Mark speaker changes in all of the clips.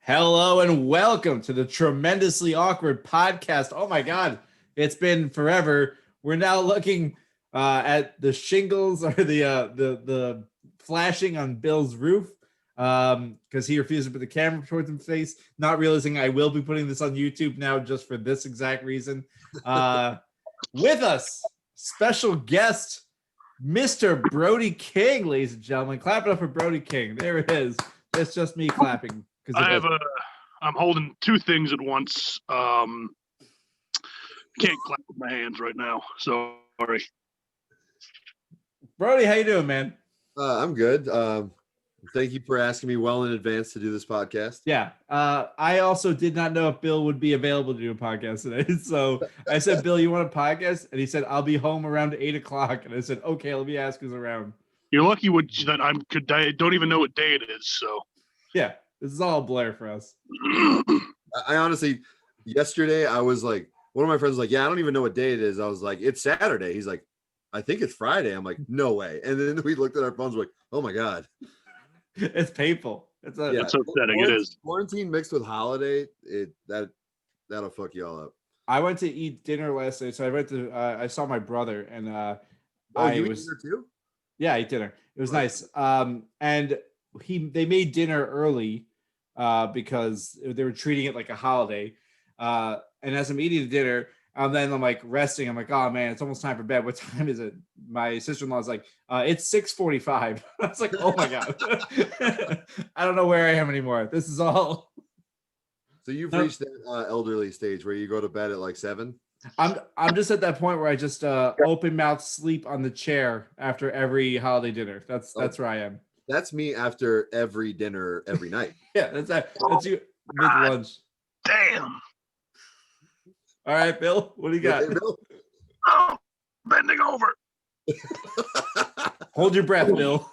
Speaker 1: Hello and welcome to the Tremendously Awkward podcast. Oh my God, it's been forever. We're now looking at the shingles or the flashing on Bill's roof because he refused to put the camera towards his face, not realizing I will be putting this on YouTube now just for this exact reason. With us, special guest, Mr. Brody King, ladies and gentlemen. Clap it up for Brody King. There it is. It's just me clapping.
Speaker 2: I'm holding two things at once. Can't clap with my hands right now. Sorry.
Speaker 1: Brody, how you doing, man?
Speaker 3: I'm good. Thank you for asking me well in advance to do this podcast.
Speaker 1: Yeah. I also did not know if Bill would be available to do a podcast today. So I said, Bill, you want a podcast? And he said, I'll be home around 8:00. And I said, okay, let me ask who's around.
Speaker 2: You're lucky that I don't even know what day it is. So
Speaker 1: yeah. This is all a blur for us.
Speaker 3: I honestly, yesterday, I was like, one of my friends was like, yeah, I don't even know what day it is. I was like, it's Saturday. He's like, I think it's Friday. I'm like, no way. And then we looked at our phones, like, oh my God.
Speaker 1: It's painful.
Speaker 2: It's upsetting. It is.
Speaker 3: Quarantine mixed with holiday, that'll fuck you all up.
Speaker 1: I went to eat dinner last night. So I went to, I saw my brother and
Speaker 3: you
Speaker 1: ate
Speaker 3: dinner too?
Speaker 1: Yeah, I ate dinner. It was nice. And they made dinner early. Because they were treating it like a holiday. And as I'm eating the dinner, and then I'm like resting, I'm like, oh man, it's almost time for bed. What time is it? My sister-in-law's like, it's 6:45. I was like, oh my God. I don't know where I am anymore. This is all.
Speaker 3: So you've reached that elderly stage where you go to bed at like 7?
Speaker 1: I'm just at that point where I just open mouth sleep on the chair after every holiday dinner. That's where I am.
Speaker 3: That's me after every dinner every night.
Speaker 1: Yeah, that's you mid-lunch.
Speaker 2: Damn.
Speaker 1: All right, Bill, what do you got?
Speaker 3: Hey, Bill?
Speaker 2: Oh, bending over.
Speaker 1: Hold your breath, Bill.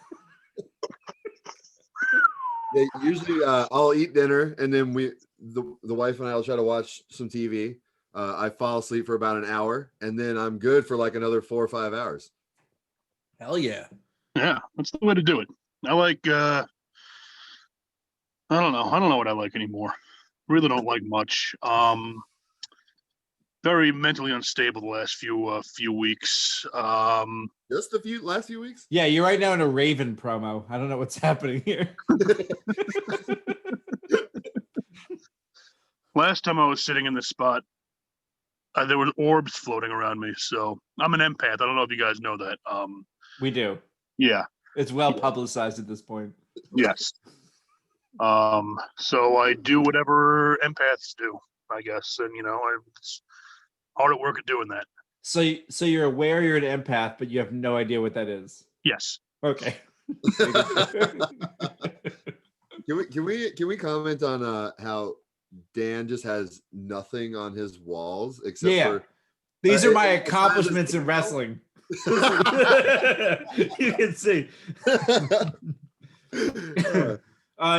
Speaker 3: Yeah, usually I'll eat dinner and then the wife and I will try to watch some TV. I fall asleep for about an hour and then I'm good for like another 4 or 5 hours.
Speaker 1: Hell yeah.
Speaker 2: Yeah, that's the way to do it. I like, I don't know what I like anymore. Really don't like much. Very mentally unstable the last few weeks.
Speaker 3: Just last few weeks?
Speaker 1: Yeah, you're right now in a Raven promo. I don't know what's happening here.
Speaker 2: Last time I was sitting in this spot, there were orbs floating around me. So I'm an empath. I don't know if you guys know that.
Speaker 1: We do.
Speaker 2: Yeah.
Speaker 1: It's well publicized at this point.
Speaker 2: Yes. So I do whatever empaths do, I guess. And, it's hard at work at doing that.
Speaker 1: So you're aware you're an empath, but you have no idea what that is.
Speaker 2: Yes.
Speaker 1: Okay.
Speaker 3: Can we comment on how Dan just has nothing on his walls except for
Speaker 1: these are my accomplishments in wrestling. You can see.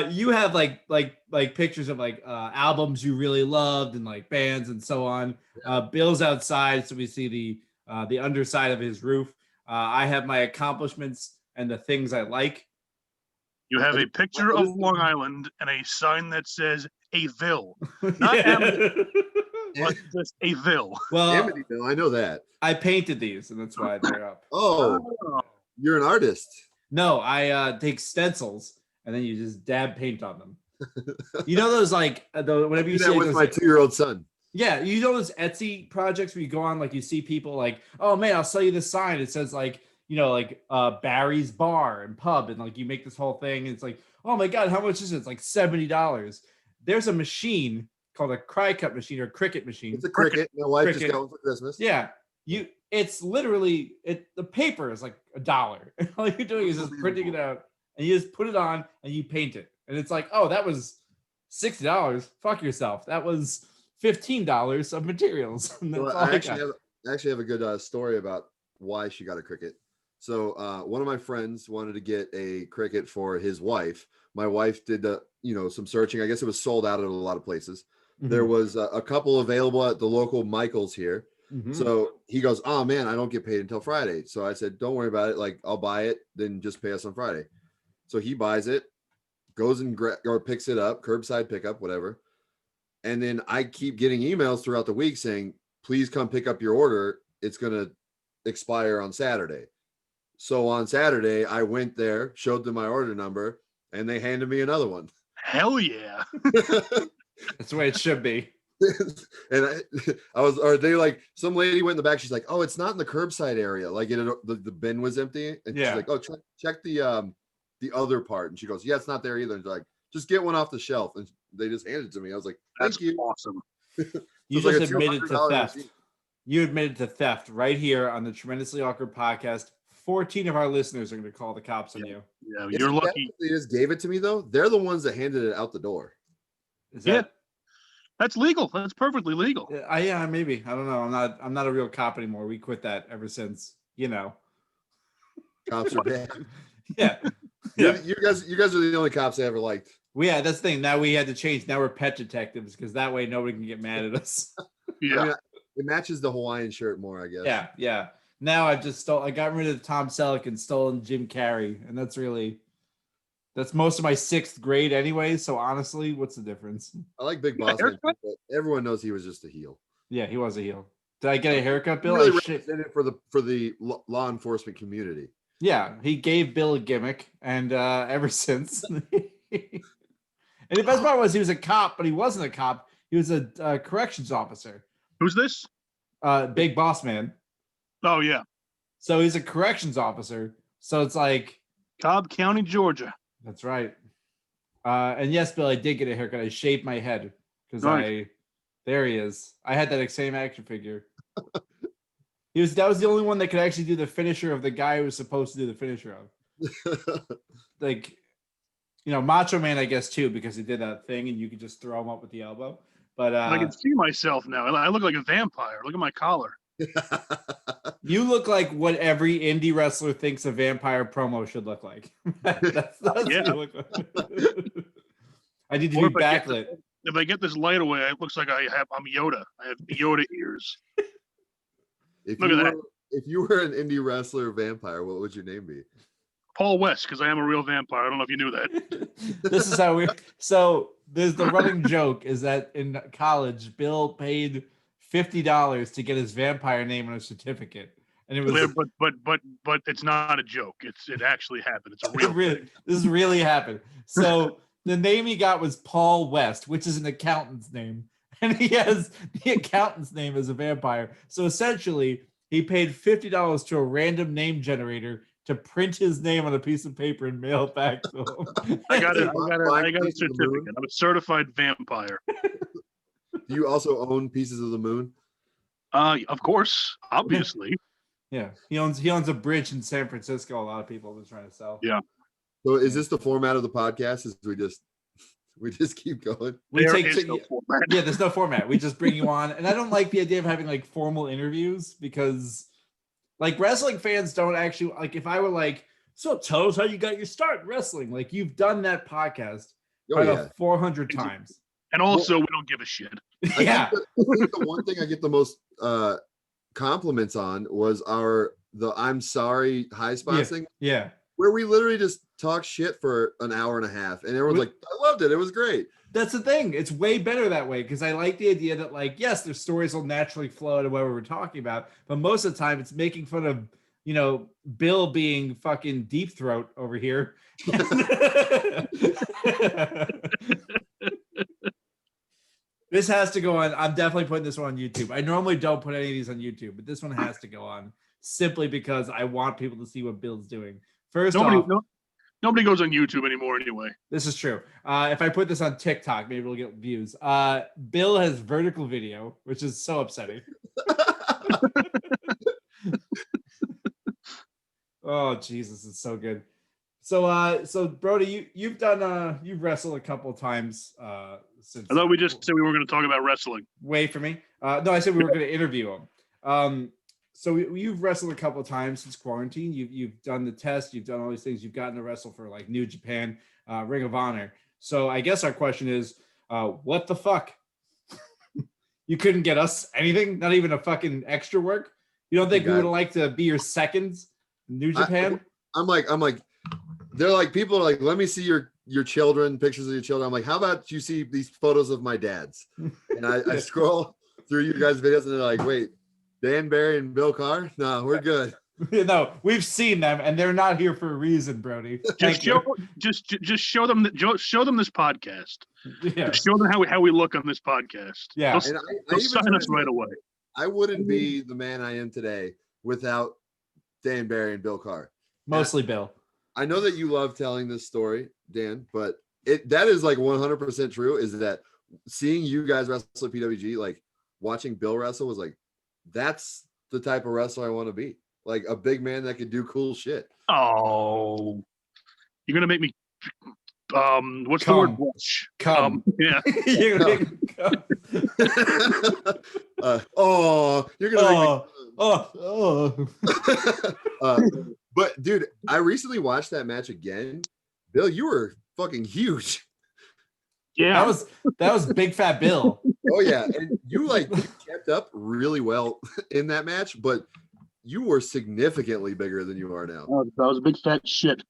Speaker 1: You have like pictures of like albums you really loved and like bands and so on. Bill's outside, so we see the underside of his roof. I have my accomplishments and the things I like.
Speaker 2: You have a picture of Long Island and a sign that says a Ville, not Amity, but just a Ville.
Speaker 1: Well,
Speaker 3: Amityville, I know that.
Speaker 1: I painted these, and that's why they're up.
Speaker 3: Oh, you're an artist.
Speaker 1: No, I take stencils and then you just dab paint on them. You know those like whenever you see
Speaker 3: that with
Speaker 1: those,
Speaker 3: my 2-year-old son.
Speaker 1: Yeah, you know those Etsy projects where you go on, like you see people like, oh man, I'll sell you this sign. It says like, Barry's Bar and Pub, and like you make this whole thing, and it's like, oh my God, how much is it? It's like $70. There's a machine called a cry cut machine or cricket machine.
Speaker 3: It's a cricket. My wife just got one for Christmas.
Speaker 1: Yeah. It's literally the paper is like $1. And all you're doing is just printing it out and you just put it on and you paint it. And it's like, oh, that was $60. Fuck yourself. That was $15 of materials. And that's
Speaker 3: Well,
Speaker 1: all
Speaker 3: I actually have a good story about why she got a cricket. So one of my friends wanted to get a cricket for his wife. My wife did some searching. I guess it was sold out at a lot of places. Mm-hmm. There was a couple available at the local Michael's here. Mm-hmm. So he goes, oh man, I don't get paid until Friday. So I said, don't worry about it. Like, I'll buy it, then just pay us on Friday. So he buys it. goes and or picks it up, curbside pickup, whatever. And then I keep getting emails throughout the week saying, please come pick up your order. It's going to expire on Saturday. So on Saturday, I went there, showed them my order number, and they handed me another one.
Speaker 2: Hell yeah.
Speaker 1: That's the way it should be.
Speaker 3: And I was, or they like, some lady went in the back. She's like, oh, it's not in the curbside area. Like the bin was empty. And she's like, oh, check the other part. And she goes, yeah, it's not there either. And they're like, just get one off the shelf. And they just handed it to me. I was like, thank you.
Speaker 2: Awesome.
Speaker 1: You just admitted to theft. You admitted to theft right here on the Tremendously Awkward podcast. 14 of our listeners are going to call the cops on you.
Speaker 2: Yeah, you're lucky.
Speaker 3: They just gave it to me though. They're the ones that handed it out the door.
Speaker 2: That's legal. That's perfectly legal.
Speaker 1: Yeah, maybe. I don't know. I'm not a real cop anymore. We quit that ever since,
Speaker 3: Cops are bad.
Speaker 1: Yeah.
Speaker 3: You guys are the only cops I ever liked.
Speaker 1: Well, yeah, that's the thing. Now we had to change. Now we're pet detectives because that way nobody can get mad at us.
Speaker 2: Yeah.
Speaker 3: I mean, it matches the Hawaiian shirt more, I guess.
Speaker 1: Yeah. Now I got rid of Tom Selleck and stolen Jim Carrey. And that's most of my 6th grade anyway. So honestly, what's the difference?
Speaker 3: I like Big Boss Man, but everyone knows he was just a heel.
Speaker 1: Yeah, he was a heel. Did I get a haircut, Bill?
Speaker 3: He really represented for the law enforcement community.
Speaker 1: Yeah, he gave Bill a gimmick, and ever since. And the best part was he was a cop, but he wasn't a cop. He was a corrections officer.
Speaker 2: Who's this?
Speaker 1: Big Boss Man.
Speaker 2: Oh, yeah.
Speaker 1: So he's a corrections officer. So it's like
Speaker 2: Cobb County, Georgia.
Speaker 1: That's right. And yes, Bill, I did get a haircut. I shaved my head because there he is. I had that same action figure. That was the only one that could actually do the finisher of the guy who was supposed to do the finisher of. Like, Macho Man, I guess, too, because he did that thing and you could just throw him up with the elbow. But
Speaker 2: I can see myself now. I look like a vampire. Look at my collar.
Speaker 1: You look like what every indie wrestler thinks a vampire promo should look like. That's what you look like. I need to be backlit.
Speaker 2: If I get this light away, it looks like I'm Yoda. I have Yoda ears. Look at that.
Speaker 3: If you were an indie wrestler vampire, what would your name be?
Speaker 2: Paul West, because I am a real vampire. I don't know if you knew that.
Speaker 1: This is how so there's the running joke is that in college, Bill paid $50 to get his vampire name on a certificate. And it was
Speaker 2: but it's not a joke. It actually happened. It's a real
Speaker 1: this really happened. So the name he got was Paul West, which is an accountant's name. And he has the accountant's name as a vampire. So essentially, he paid $50 to a random name generator to print his name on a piece of paper and mail it back to him.
Speaker 2: I got a certificate. I'm a certified vampire.
Speaker 3: Do you also own Pieces of the Moon?
Speaker 2: Of course, obviously.
Speaker 1: Yeah, he owns a bridge in San Francisco. A lot of people have been trying to sell.
Speaker 2: Yeah.
Speaker 3: So is this the format of the podcast? Is we just keep going?
Speaker 1: There's no format. We just bring you on, and I don't like the idea of having like formal interviews because, like, wrestling fans don't actually like. If I were like, so tell us how you got your start in wrestling. Like, you've done that podcast 400 times.
Speaker 2: And also, we don't give a shit.
Speaker 1: Yeah.
Speaker 3: I think the one thing I get the most compliments on was the I'm sorry high spots thing.
Speaker 1: Yeah.
Speaker 3: Where we literally just talk shit for an hour and a half. And everyone's like, I loved it. It was great.
Speaker 1: That's the thing. It's way better that way because I like the idea that, like, yes, their stories will naturally flow to whatever we're talking about. But most of the time, it's making fun of, Bill being fucking deep throat over here. This has to go on. I'm definitely putting this one on YouTube. I normally don't put any of these on YouTube, but this one has to go on simply because I want people to see what Bill's doing.
Speaker 2: Nobody goes on YouTube anymore anyway.
Speaker 1: This is true. If I put this on TikTok, maybe it'll get views. Bill has vertical video, which is so upsetting. Oh, Jesus, it's so good. So Brody, you've done you've wrestled a couple of times since.
Speaker 2: I thought we just said we were going to talk about wrestling.
Speaker 1: Wait for me. No, I said we were going to interview him. So you've wrestled a couple of times since quarantine. You've done the test. You've done all these things. You've gotten to wrestle for like New Japan, Ring of Honor. So I guess our question is, what the fuck? You couldn't get us anything? Not even a fucking extra work? You don't think we would like to be your seconds in New Japan?
Speaker 3: I'm like, they're like, people are like, let me see your your children, pictures of your children. I'm like, how about you see these photos of my dad's? And I scroll through you guys' videos and they're like, wait, Dan Barry and Bill Carr? No, we're good.
Speaker 1: No, we've seen them, and they're not here for a reason, Brody.
Speaker 2: Just show them this podcast.
Speaker 1: Yeah.
Speaker 2: Just show them how we look on this podcast.
Speaker 1: Yeah.
Speaker 2: They'll sign us right away.
Speaker 3: I wouldn't be the man I am today without Dan Barry and Bill Carr.
Speaker 1: Mostly Bill.
Speaker 3: I know that you love telling this story, Dan, but that is like 100% true. Is that seeing you guys wrestle at PWG, like watching Bill wrestle was like, that's the type of wrestler I want to be. Like a big man that could do cool shit.
Speaker 2: Oh, you're gonna make me. What's
Speaker 1: Come.
Speaker 2: the word? Blush.
Speaker 1: Come.
Speaker 2: Yeah.
Speaker 1: You're gonna make me come.
Speaker 3: You're gonna
Speaker 1: Oh.
Speaker 3: But dude, I recently watched that match again. Bill, you were fucking huge.
Speaker 2: Yeah.
Speaker 1: That was Big Fat Bill.
Speaker 3: Oh yeah, and you kept up really well in that match, but you were significantly bigger than you are now.
Speaker 2: Oh, that was a big fat shit.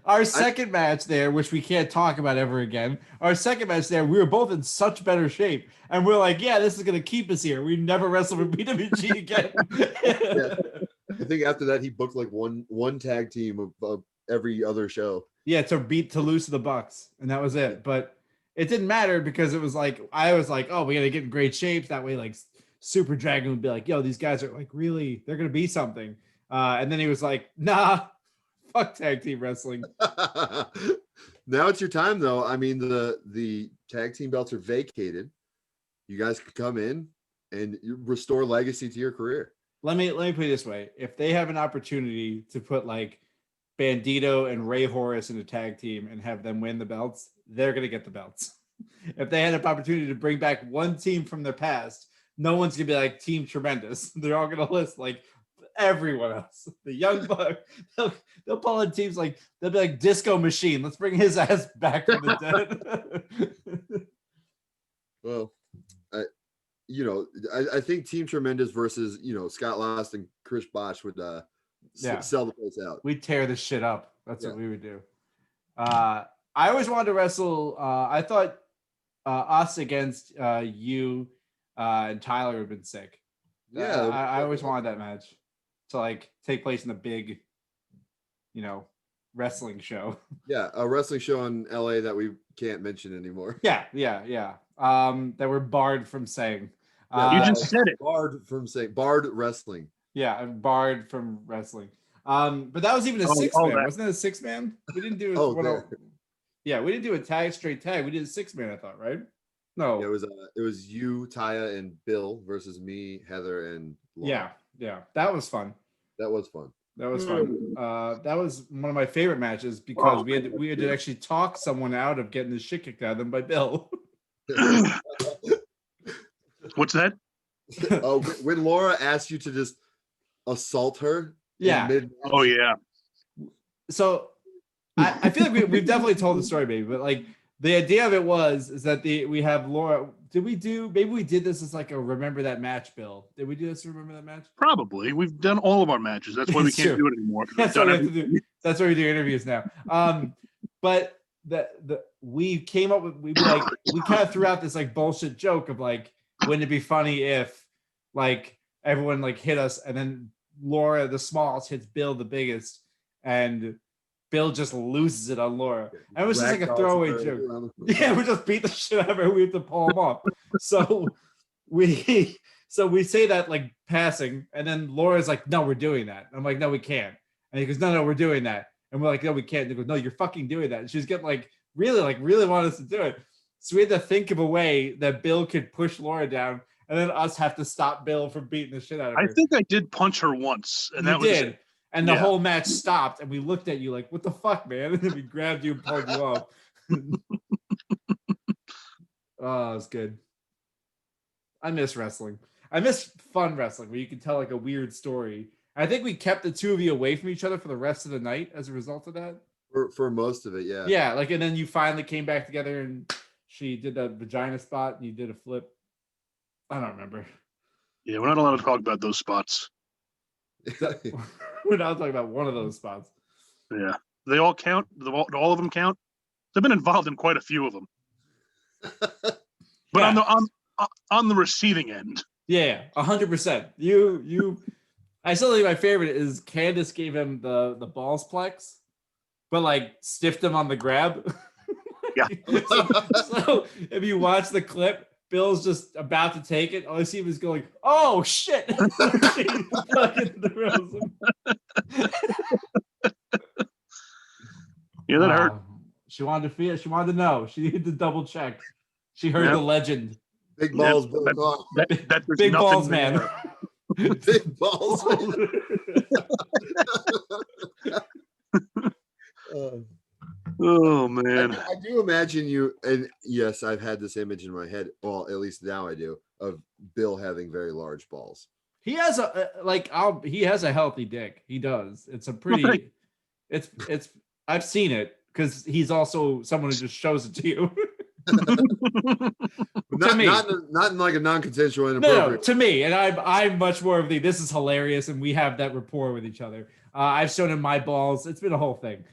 Speaker 1: Our second match there, which we can't talk about ever again. Our second match there, we were both in such better shape, and we're like, "Yeah, this is gonna keep us here. We never wrestle for PWG again."
Speaker 3: Yeah. I think after that, he booked like one tag team of every other show.
Speaker 1: Yeah, to beat Toulouse the Bucks, and that was it. But it didn't matter because it was like I was like, "Oh, we gotta get in great shape." That way, like Super Dragon would be like, "Yo, these guys are like really, they're gonna be something." And then he was like, "Nah, fuck tag team wrestling."
Speaker 3: Now it's your time, though. I mean, the tag team belts are vacated. You guys could come in and restore legacy to your career.
Speaker 1: Let me put it this way: if they have an opportunity to put like Bandito and Ray Horace in a tag team and have them win the belts, they're gonna get the belts. If they had an opportunity to bring back one team from their past, no one's gonna be like Team Tremendous. They're all gonna list like everyone else. The Young Bucks. They'll pull in teams like they'll be like Disco Machine. Let's bring his ass back from the dead.
Speaker 3: Well, I think Team Tremendous versus Scott Lost and Chris Bosch would sell the place out.
Speaker 1: We'd tear this shit up. That's what we would do. I always wanted to wrestle. I thought us against you and Tyler would have been sick.
Speaker 3: Yeah,
Speaker 1: I always wanted that match to like take place in a big, wrestling show.
Speaker 3: Yeah, a wrestling show in LA that we can't mention anymore.
Speaker 1: Yeah. That we're barred from saying.
Speaker 2: You just said it.
Speaker 3: Barred wrestling.
Speaker 1: Yeah, barred from wrestling. But that was even a six-man. Wasn't it a six-man? We didn't do we didn't do a straight tag. We did a six-man, I thought, right? No.
Speaker 3: Yeah, it was you, Taya, and Bill versus me, Heather, and Laura.
Speaker 1: Yeah. That was fun.
Speaker 3: That was fun.
Speaker 1: That was one of my favorite matches because we had to actually talk someone out of getting the shit kicked out of them by Bill.
Speaker 2: What's that?
Speaker 3: When Laura asked you to just assault her.
Speaker 1: Yeah.
Speaker 2: Oh yeah.
Speaker 1: So I feel like we've definitely told the story, maybe, but like the idea of it is that we have Laura. Maybe we did this as like a remember that match, Bill. Did we do this to remember that match?
Speaker 2: Probably. We've done all of our matches. That's why we can't do it anymore.
Speaker 1: That's what we have to do. That's why we do interviews now. But we came up with we kind of threw out this like bullshit joke of like, wouldn't it be funny if like everyone like hit us and then Laura the smallest hits Bill the biggest and Bill just loses it on Laura. And it was just like a throwaway joke. Yeah, we just beat the shit out of her. We have to pull him off. So we say that like passing, and then Laura's like, "No, we're doing that." I'm like, "No, we can't." And he goes, "No, we're doing that." And we're like, "No, we can't." And he goes, "No, you're fucking doing that." And she's getting like really want us to do it. So we had to think of a way that Bill could push Laura down, and then us have to stop Bill from beating the shit out of her.
Speaker 2: I think I did punch her once, and that was it.
Speaker 1: And the whole match stopped, and we looked at you like, "What the fuck, man?" And then we grabbed you and pulled you off. Oh, it was good. I miss wrestling. I miss fun wrestling where you can tell like a weird story. I think we kept the two of you away from each other for the rest of the night as a result of that.
Speaker 3: For most of it, yeah.
Speaker 1: Yeah, like, and then you finally came back together, and she did that vagina spot, and you did a flip. I don't remember.
Speaker 2: Yeah, we're not allowed to talk about those spots.
Speaker 1: We're not talking about one of those spots.
Speaker 2: Yeah. they all count? Do all of them count? I've been involved in quite a few of them, but
Speaker 1: Yeah.
Speaker 2: on the receiving end.
Speaker 1: Yeah, 100%. You. I still think my favorite is Candace gave him the balls plex, but like stiffed him on the grab.
Speaker 2: Yeah.
Speaker 1: So if you watch the clip, Bill's just about to take it. All I see him is going, "Oh shit!" He fucking throws him.
Speaker 2: Yeah, that hurt.
Speaker 1: She wanted to feel. She wanted to know. She needed to double check. She heard the legend.
Speaker 3: Big balls,
Speaker 2: Yep.
Speaker 3: Bill.
Speaker 2: That there's
Speaker 1: Big
Speaker 2: nothing
Speaker 1: balls,
Speaker 2: there.
Speaker 1: man.
Speaker 3: Big balls.
Speaker 2: Oh man.
Speaker 3: I do imagine you, and yes, I've had this image in my head. Well, at least now I do, of Bill having very large balls.
Speaker 1: He has he has a healthy dick. He does. It's a pretty.
Speaker 2: Right.
Speaker 1: It's. I've seen it because he's also someone who just shows it to you.
Speaker 3: Not,
Speaker 1: me.
Speaker 3: not in like a non-consensual,
Speaker 1: No,
Speaker 3: inappropriate.
Speaker 1: to me, and I'm much more of the this is hilarious, and we have that rapport with each other. I've shown him my balls. It's been a whole thing.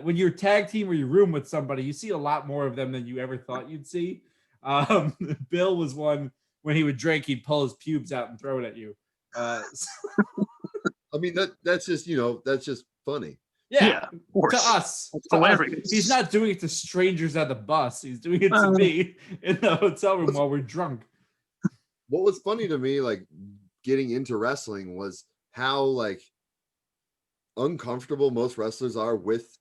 Speaker 1: When you're tag team or you room with somebody, you see a lot more of them than you ever thought you'd see. Bill was one when he would drink, he'd pull his pubes out and throw it at you.
Speaker 3: I mean that's just that's just funny.
Speaker 1: Yeah,
Speaker 2: of course.
Speaker 1: to us,
Speaker 2: It's
Speaker 1: to
Speaker 2: hilarious.
Speaker 1: us. He's not doing it to strangers at the bus. He's doing it to me in the hotel room while we're drunk.
Speaker 3: What was funny to me, like getting into wrestling, was how like uncomfortable most wrestlers are with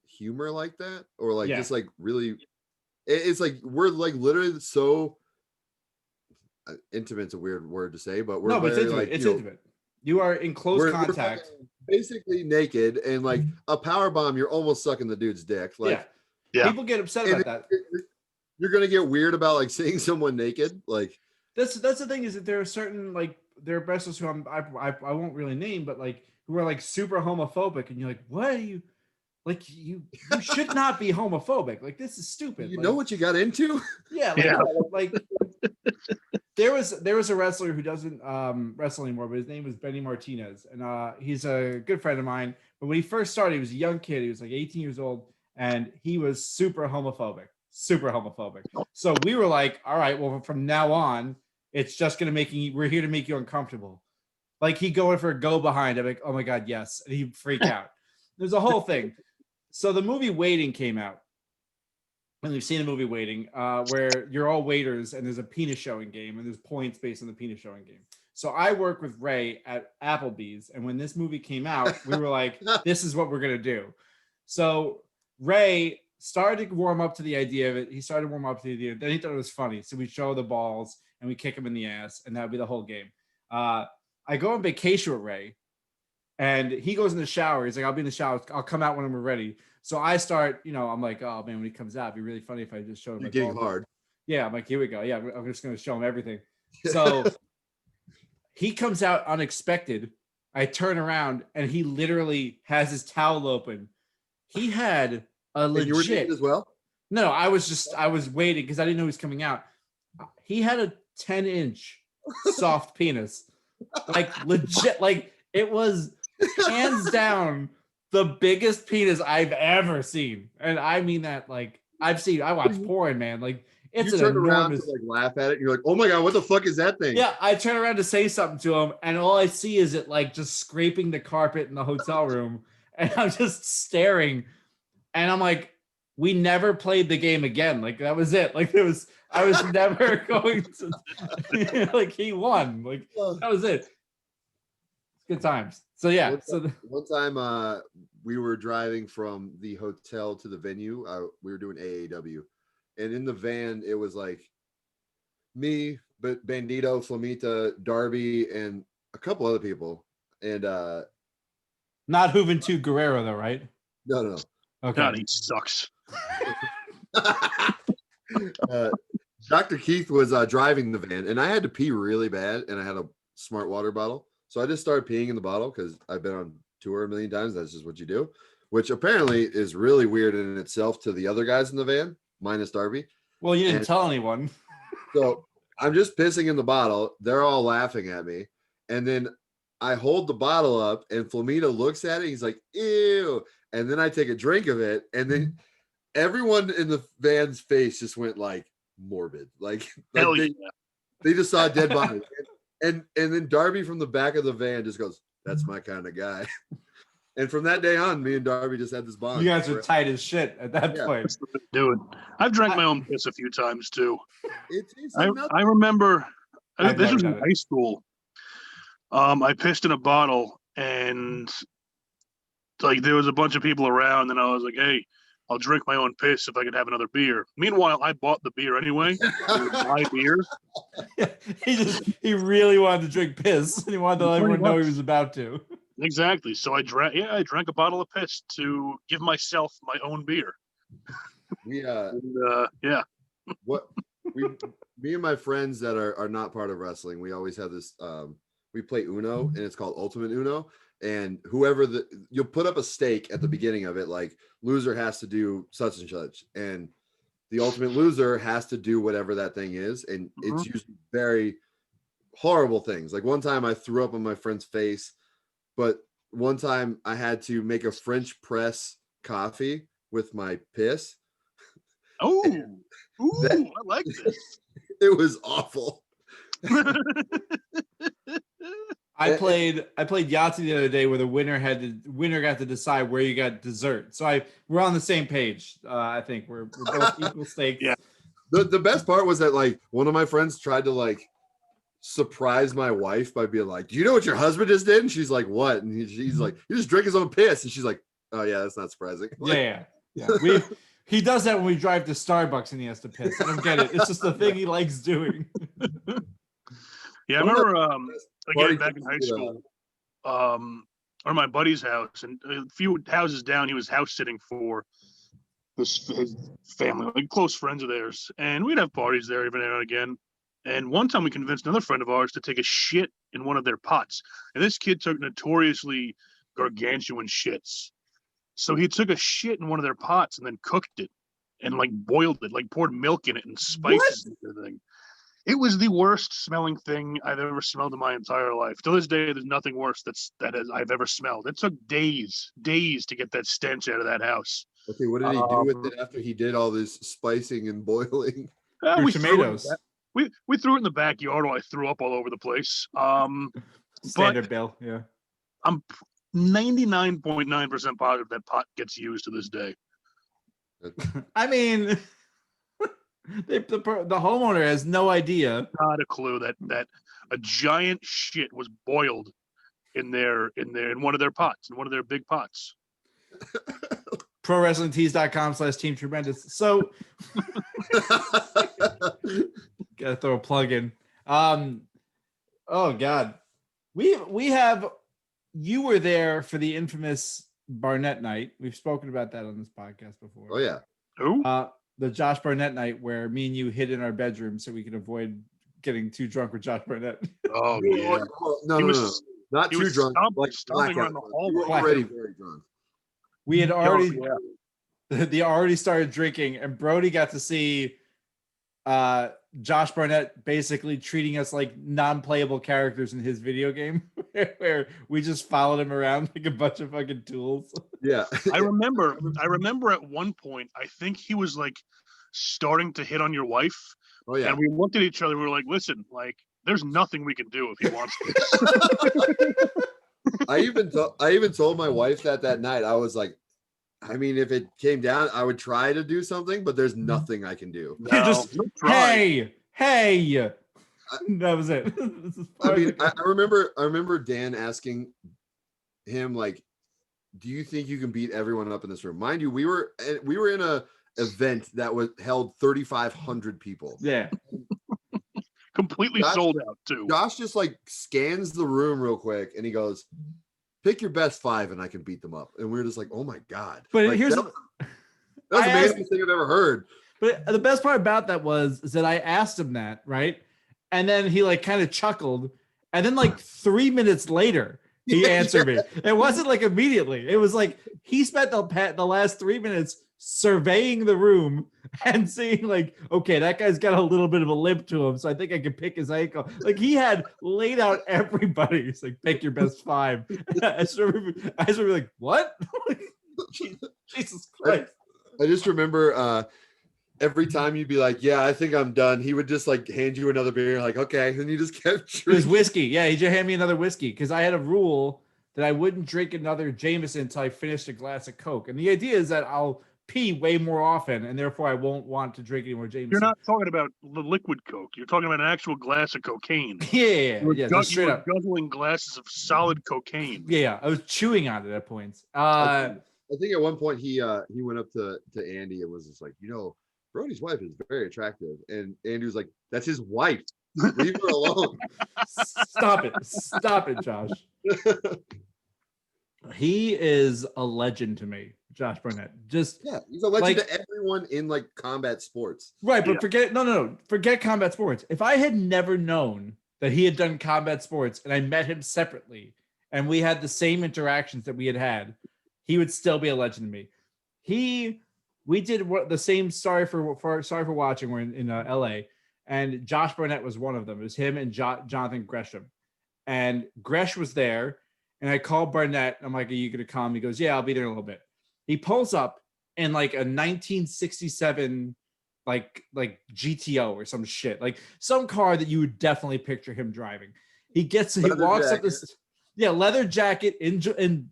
Speaker 3: humor like that, or like just like really. It's like we're like literally so intimate's a weird word to say, but we're
Speaker 1: no, but
Speaker 3: very,
Speaker 1: it's intimate.
Speaker 3: like
Speaker 1: It's intimate. You are in close contact.
Speaker 3: We're basically naked, and like a power bomb, you're almost sucking the dude's dick. Like,
Speaker 2: yeah.
Speaker 1: People get upset about that.
Speaker 3: You're gonna get weird about like seeing someone naked. Like
Speaker 1: that's the thing is that there are certain like there are wrestlers who I won't really name, but like who are like super homophobic, and you're like, what are you? Like you should not be homophobic. Like this is stupid.
Speaker 3: You
Speaker 1: like,
Speaker 3: know what you got into?
Speaker 1: Yeah, like there was a wrestler who doesn't wrestle anymore, but his name was Benny Martinez, and he's a good friend of mine. But when he first started, he was a young kid. He was like 18 years old, and he was super homophobic. So we were like, all right, well, from now on, it's just gonna we're here to make you uncomfortable. Like he'd go in for a go behind. I'm like, oh my god, yes, and he'd freak out. There's a whole thing. So the movie Waiting came out. And you've seen the movie Waiting, where you're all waiters and there's a penis showing game and there's points based on the penis showing game. So I work with Ray at Applebee's, and when this movie came out, we were like, this is what we're gonna do. So Ray started to warm up to the idea of it. He started to warm up to the idea. Then he thought it was funny. So we show the balls and we kick him in the ass, and that would be the whole game. I go on vacation with Ray, and he goes in the shower. He's like, I'll be in the shower. I'll come out when I'm ready. So I start, I'm like, oh man, when he comes out, it'd be really funny if I just showed him.
Speaker 3: You're getting hard.
Speaker 1: Yeah, I'm like, here we go. Yeah, I'm just going to show him everything. So he comes out unexpected. I turn around and he literally has his towel open. He had a legit. And you were naked
Speaker 3: as well?
Speaker 1: No, I was waiting because I didn't know he was coming out. He had a 10-inch soft penis, like legit, like it was hands down the biggest penis I've ever seen. And I mean that, like, I watch porn, man. Like, it's an enormous...
Speaker 3: to like laugh at it. And you're like, oh my God, what the fuck is that thing?
Speaker 1: Yeah, I turn around to say something to him, and all I see is it like just scraping the carpet in the hotel room. And I'm just staring. And I'm like, we never played the game again. Like, that was it. Like, I was never going to, like, he won. Like, that was it. Good times. So yeah.
Speaker 3: One time we were driving from the hotel to the venue. We were doing AAW, and in the van it was like me, but Bandito, Flamita, Darby, and a couple other people. And
Speaker 1: not Juventud Guerrero though, right?
Speaker 3: No.
Speaker 1: Okay.
Speaker 2: God, he sucks.
Speaker 3: Dr. Keith was driving the van, and I had to pee really bad, and I had a smart water bottle. So I just started peeing in the bottle because I've been on tour a million times. That's just what you do, which apparently is really weird in itself to the other guys in the van, minus Darby.
Speaker 1: Well, you didn't tell anyone.
Speaker 3: So I'm just pissing in the bottle. They're all laughing at me. And then I hold the bottle up, and Flamita looks at it. He's like, ew. and then I take a drink of it, and then everyone in the van's face just went like morbid, like
Speaker 2: Hell
Speaker 3: they,
Speaker 2: yeah.
Speaker 3: they just saw a dead body, and then Darby from the back of the van just goes, "That's my kind of guy." And from that day on, me and Darby just had this bond.
Speaker 1: You guys are tight as shit at that point.
Speaker 2: That's what I'm doing. I've drank my own piss a few times too.
Speaker 3: It tastes
Speaker 2: I,
Speaker 3: like nothing.
Speaker 2: I remember
Speaker 1: I've
Speaker 2: this
Speaker 1: never
Speaker 2: was in
Speaker 1: done it.
Speaker 2: high school. I pissed in a bottle, and like there was a bunch of people around, and I was like, "Hey, I'll drink my own piss if I could have another beer." Meanwhile, I bought the beer anyway. It was my beer.
Speaker 1: He really wanted to drink piss, and he wanted to let everyone know he
Speaker 2: much.
Speaker 1: was about to.
Speaker 2: Exactly. So I drank a bottle of piss to give myself my own beer.
Speaker 3: We
Speaker 2: Yeah.
Speaker 3: what me and my friends that are not part of wrestling, we always have this we play Uno, and it's called Ultimate Uno, and whoever you'll put up a stake at the beginning of it, like loser has to do such and such, and the ultimate loser has to do whatever that thing is, and it's usually very horrible things. Like one time I threw up on my friend's face, but one time I had to make a French press coffee with my piss.
Speaker 2: Oh, I like this.
Speaker 3: It was awful.
Speaker 1: I played Yahtzee the other day where the winner got to decide where you got dessert. So we're on the same page. I think we're both equal stakes.
Speaker 2: Yeah.
Speaker 3: The best part was that like one of my friends tried to like surprise my wife by being like, "Do you know what your husband just did?" And she's like, "What?" And she's like, "He just drank his own piss." And she's like, "Oh yeah, that's not surprising." Like,
Speaker 1: Yeah. He does that when we drive to Starbucks and he has to piss. I don't get it. It's just the thing he likes doing.
Speaker 2: Yeah, I remember again back in high school, or my buddy's house, and a few houses down, he was house sitting for his family, like close friends of theirs, and we'd have parties there every now and again. And one time we convinced another friend of ours to take a shit in one of their pots, and this kid took notoriously gargantuan shits. So he took a shit in one of their pots and then cooked it and like boiled it, like poured milk in it and spices and everything. It was the worst smelling thing I've ever smelled in my entire life. To this day, there's nothing worse I've ever smelled. It took days to get that stench out of that house.
Speaker 3: Okay, what did he do with it after he did all this spicing and boiling?
Speaker 1: Your tomatoes.
Speaker 2: We threw it in the backyard while I threw up all over the place.
Speaker 1: Standard bill, yeah.
Speaker 2: I'm 99.9% positive that pot gets used to this day.
Speaker 1: I mean, the homeowner has no idea.
Speaker 2: Not a clue that a giant shit was boiled in one of their pots, in one of their big pots.
Speaker 1: ProWrestlingTees.com/Team Tremendous. So, gotta throw a plug in. Oh God, we have. You were there for the infamous Barnett night. We've spoken about that on this podcast before.
Speaker 3: Oh yeah.
Speaker 2: Who?
Speaker 1: The Josh Barnett night where me and you hid in our bedroom so we could avoid getting too drunk with Josh Barnett.
Speaker 2: Oh yeah.
Speaker 3: No, not too drunk. Like
Speaker 2: stomping around the hallway.
Speaker 3: Already very drunk.
Speaker 1: We had they already started drinking, and Brody got to see Josh Barnett basically treating us like non-playable characters in his video game, where we just followed him around like a bunch of fucking tools.
Speaker 3: Yeah.
Speaker 2: I remember at one point, I think he was like starting to hit on your wife.
Speaker 3: Oh yeah.
Speaker 2: And we looked at each other. We were like, "Listen, like, there's nothing we can do if he wants to."
Speaker 3: I even told my wife that night. I was like, I mean, if it came down, I would try to do something, but there's nothing I can do.
Speaker 1: No, just hey. That was it.
Speaker 3: I mean, I remember Dan asking him like, "Do you think you can beat everyone up in this room?" Mind you, we were in a event that held 3,500 people.
Speaker 1: Yeah.
Speaker 2: Completely sold out too.
Speaker 3: Josh just like scans the room real quick and he goes, "Pick your best 5 and I can beat them up." And we're just like, "Oh my God."
Speaker 1: But
Speaker 3: like,
Speaker 1: here's
Speaker 3: that was the amazing thing I've ever heard.
Speaker 1: But the best part about that is that I asked him that, right? And then he like kind of chuckled. And then like 3 minutes later, he answered me. It wasn't like immediately. It was like he spent the last 3 minutes surveying the room and seeing like, okay, that guy's got a little bit of a limp to him, so I think I can pick his ankle. Like he had laid out everybody. He's like, pick your best 5. I just remember like, what? Jesus Christ.
Speaker 3: I just remember every time you'd be like, yeah, I think I'm done. He would just like hand you another beer, like, okay. And you just kept drinking.
Speaker 1: It was whiskey. Yeah, he just handed me another whiskey because I had a rule that I wouldn't drink another Jameson until I finished a glass of Coke. And the idea is that I'll pee way more often, and therefore I won't want to drink any more Jameson.
Speaker 2: You're not talking about the liquid Coke. You're talking about an actual glass of cocaine.
Speaker 1: Yeah, just straight up.
Speaker 2: Guzzling glasses of solid cocaine.
Speaker 1: Yeah, I was chewing on it at points.
Speaker 3: I think at one point he went up to Andy and was just like, Brody's wife is very attractive. And Andy was like, that's his wife. Leave her alone.
Speaker 1: Stop it, Josh. He is a legend to me, Josh Barnett. He's
Speaker 3: a legend to everyone in like combat sports.
Speaker 1: Right, but forget combat sports. If I had never known that he had done combat sports and I met him separately and we had the same interactions that we had, he would still be a legend to me. We did the same Sorry for Watching. We're in LA, and Josh Barnett was one of them. It was him and Jonathan Gresham, and Gresh was there. And I called Barnett. I'm like, are you going to come? He goes, yeah, I'll be there in a little bit. He pulls up in like a 1967 like GTO or some shit, like some car that you would definitely picture him driving. He walks up this, leather jacket in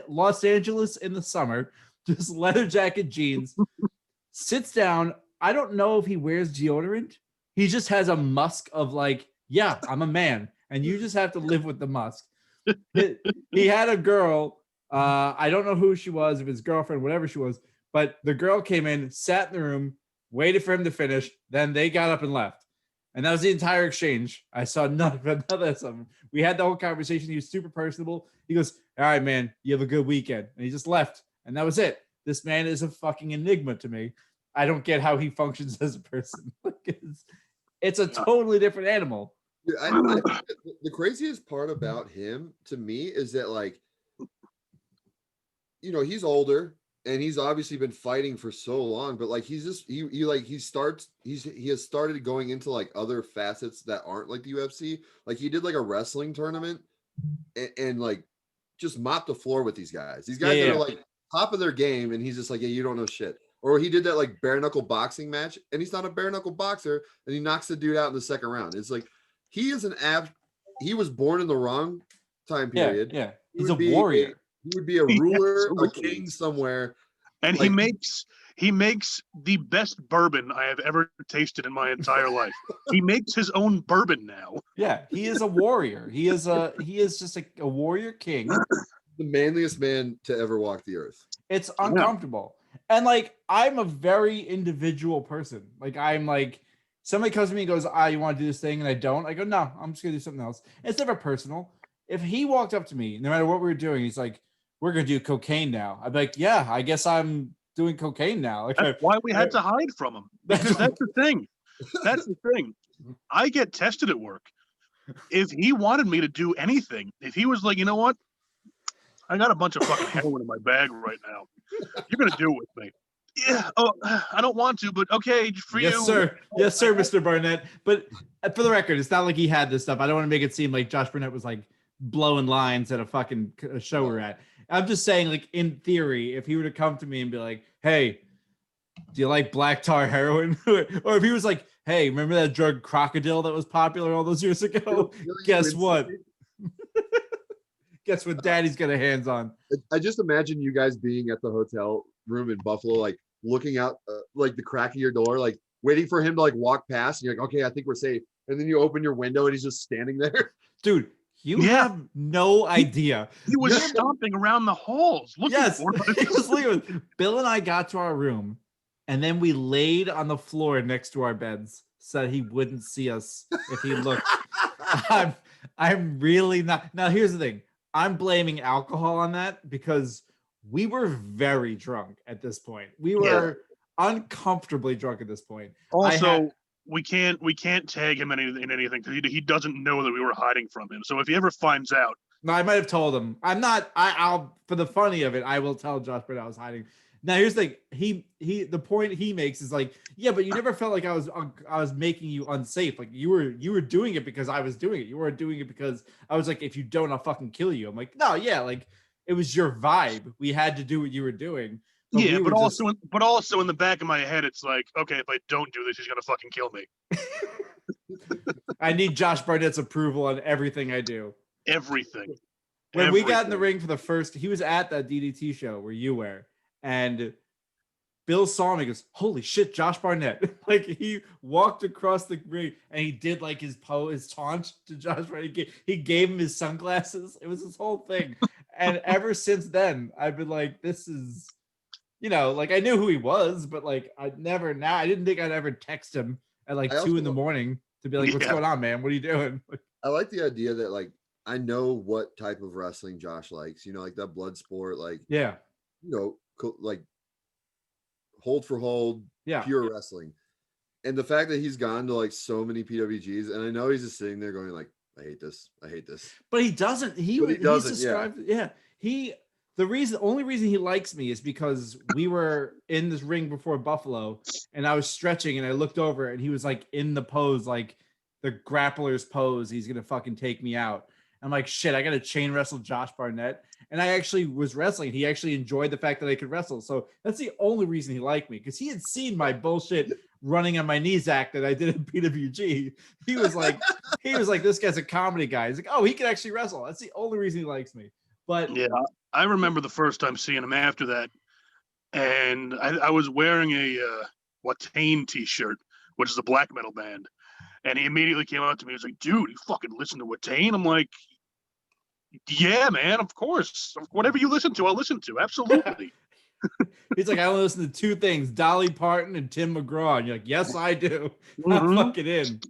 Speaker 1: Los Angeles in the summer, just leather jacket, jeans, sits down. I don't know if he wears deodorant. He just has a musk of like, yeah, I'm a man, and you just have to live with the musk. He had a girl. I don't know who she was, if his girlfriend, whatever she was, but the girl came in, sat in the room, waited for him to finish. Then they got up and left. And that was the entire exchange. I saw none of that. We had the whole conversation. He was super personable. He goes, all right, man, you have a good weekend. And he just left. And that was it. This man is a fucking enigma to me. I don't get how he functions as a person. It's a totally different animal.
Speaker 3: I the craziest part about him to me is that, like, he's older and he's obviously been fighting for so long, but like he has started going into like other facets that aren't like the UFC. Like he did like a wrestling tournament and like just mopped the floor with these guys. These guys that are like top of their game, and he's just like, yeah, you don't know shit. Or he did that like bare knuckle boxing match, and he's not a bare knuckle boxer, and he knocks the dude out in the second round. It's like, he is he was born in the wrong time period.
Speaker 1: Yeah. He's a warrior.
Speaker 3: He would be a ruler, a king somewhere.
Speaker 2: And like, he makes the best bourbon I have ever tasted in my entire life. He makes his own bourbon now.
Speaker 1: Yeah, he is a warrior. He is just a warrior king.
Speaker 3: The manliest man to ever walk the earth.
Speaker 1: It's uncomfortable. Yeah. And like, I'm a very individual person. Like, I'm like, somebody comes to me and goes, you want to do this thing? And I don't. I go, no, I'm just going to do something else. It's never personal. If he walked up to me, no matter what we were doing, he's like, we're going to do cocaine now. I'd be like, yeah, I guess I'm doing cocaine now. Like,
Speaker 2: that's why we had to hide from him. Because that's the thing. That's the thing. I get tested at work. If he wanted me to do anything, if he was like, you know what? I got a bunch of fucking heroin in my bag right now. You're going to do it with me. Yeah. Oh, I don't want to, but okay, for you.
Speaker 1: Yes, sir, Mr. Barnett. But for the record, it's not like he had this stuff. I don't want to make it seem like Josh Barnett was like blowing lines at a fucking show we're at. I'm just saying, like, in theory, if he were to come to me and be like, hey, do you like black tar heroin? Or if he was like, hey, remember that drug crocodile that was popular all those years ago? Guess what? Guess what daddy's got a hands on.
Speaker 3: I just imagine you guys being at the hotel room in Buffalo, like looking out like the crack of your door, like waiting for him to like walk past, and you're like, okay, I think we're safe. And then you open your window and he's just standing there.
Speaker 1: Dude, you have no idea.
Speaker 2: He was stomping around the halls looking for us.
Speaker 1: He was leaving. Bill and I got to our room, and then we laid on the floor next to our beds so that he wouldn't see us if he looked. I'm really not. Now, here's the thing. I'm blaming alcohol on that because we were very drunk at this point. We were uncomfortably drunk at this point.
Speaker 2: Also, we can't tag him in anything because he doesn't know that we were hiding from him. So if he ever finds out,
Speaker 1: no, I might have told him. I'm not. I'll for the funny of it, I will tell Josh Barnett I was hiding. Now here's the thing. The point he makes is like, yeah, but you never felt like I was making you unsafe. Like you were doing it because I was doing it. You weren't doing it because I was like, if you don't, I'll fucking kill you. I'm like, no, yeah, like it was your vibe. We had to do what you were doing.
Speaker 2: Yeah, but also in the back of my head, it's like, okay, if I don't do this, he's gonna fucking kill me.
Speaker 1: I need Josh Barnett's approval on everything I do.
Speaker 2: Everything.
Speaker 1: When we got in the ring for the first, he was at that DDT show where you were, and Bill saw me and goes, holy shit, Josh Barnett. Like, he walked across the ring and he did like his taunt to Josh Barnett. He gave him his sunglasses. It was this whole thing. And ever since then, I've been like, this is, like I knew who he was, but like I didn't think I'd ever text him at like 2 a.m. to be like, what's going on, man? What are you doing?
Speaker 3: I like the idea that like I know what type of wrestling Josh likes, like that blood sport, like like hold for hold, pure wrestling. And the fact that he's gone to like so many PWGs, and I know he's just sitting there going like, I hate this.
Speaker 1: But he doesn't. He described, the only reason he likes me is because we were in this ring before Buffalo and I was stretching and I looked over and he was like in the pose, like the grappler's pose. He's going to fucking take me out. I'm like, shit, I got to chain wrestle Josh Barnett. And I actually was wrestling. He actually enjoyed the fact that I could wrestle. So that's the only reason he liked me, because he had seen my bullshit running on my knees act that I did in PWG. He was like, this guy's a comedy guy. He's like, oh, he can actually wrestle. That's the only reason he likes me. But
Speaker 2: yeah, I remember the first time seeing him after that. And I was wearing a Watain t-shirt, which is a black metal band. And he immediately came up to me. He was like, dude, you fucking listen to Watain? I'm like, yeah, man, of course. Whatever you listen to, I'll listen to. Absolutely.
Speaker 1: He's like, I only listen to 2 things, Dolly Parton and Tim McGraw. And you're like, yes, I do. I'm fucking in.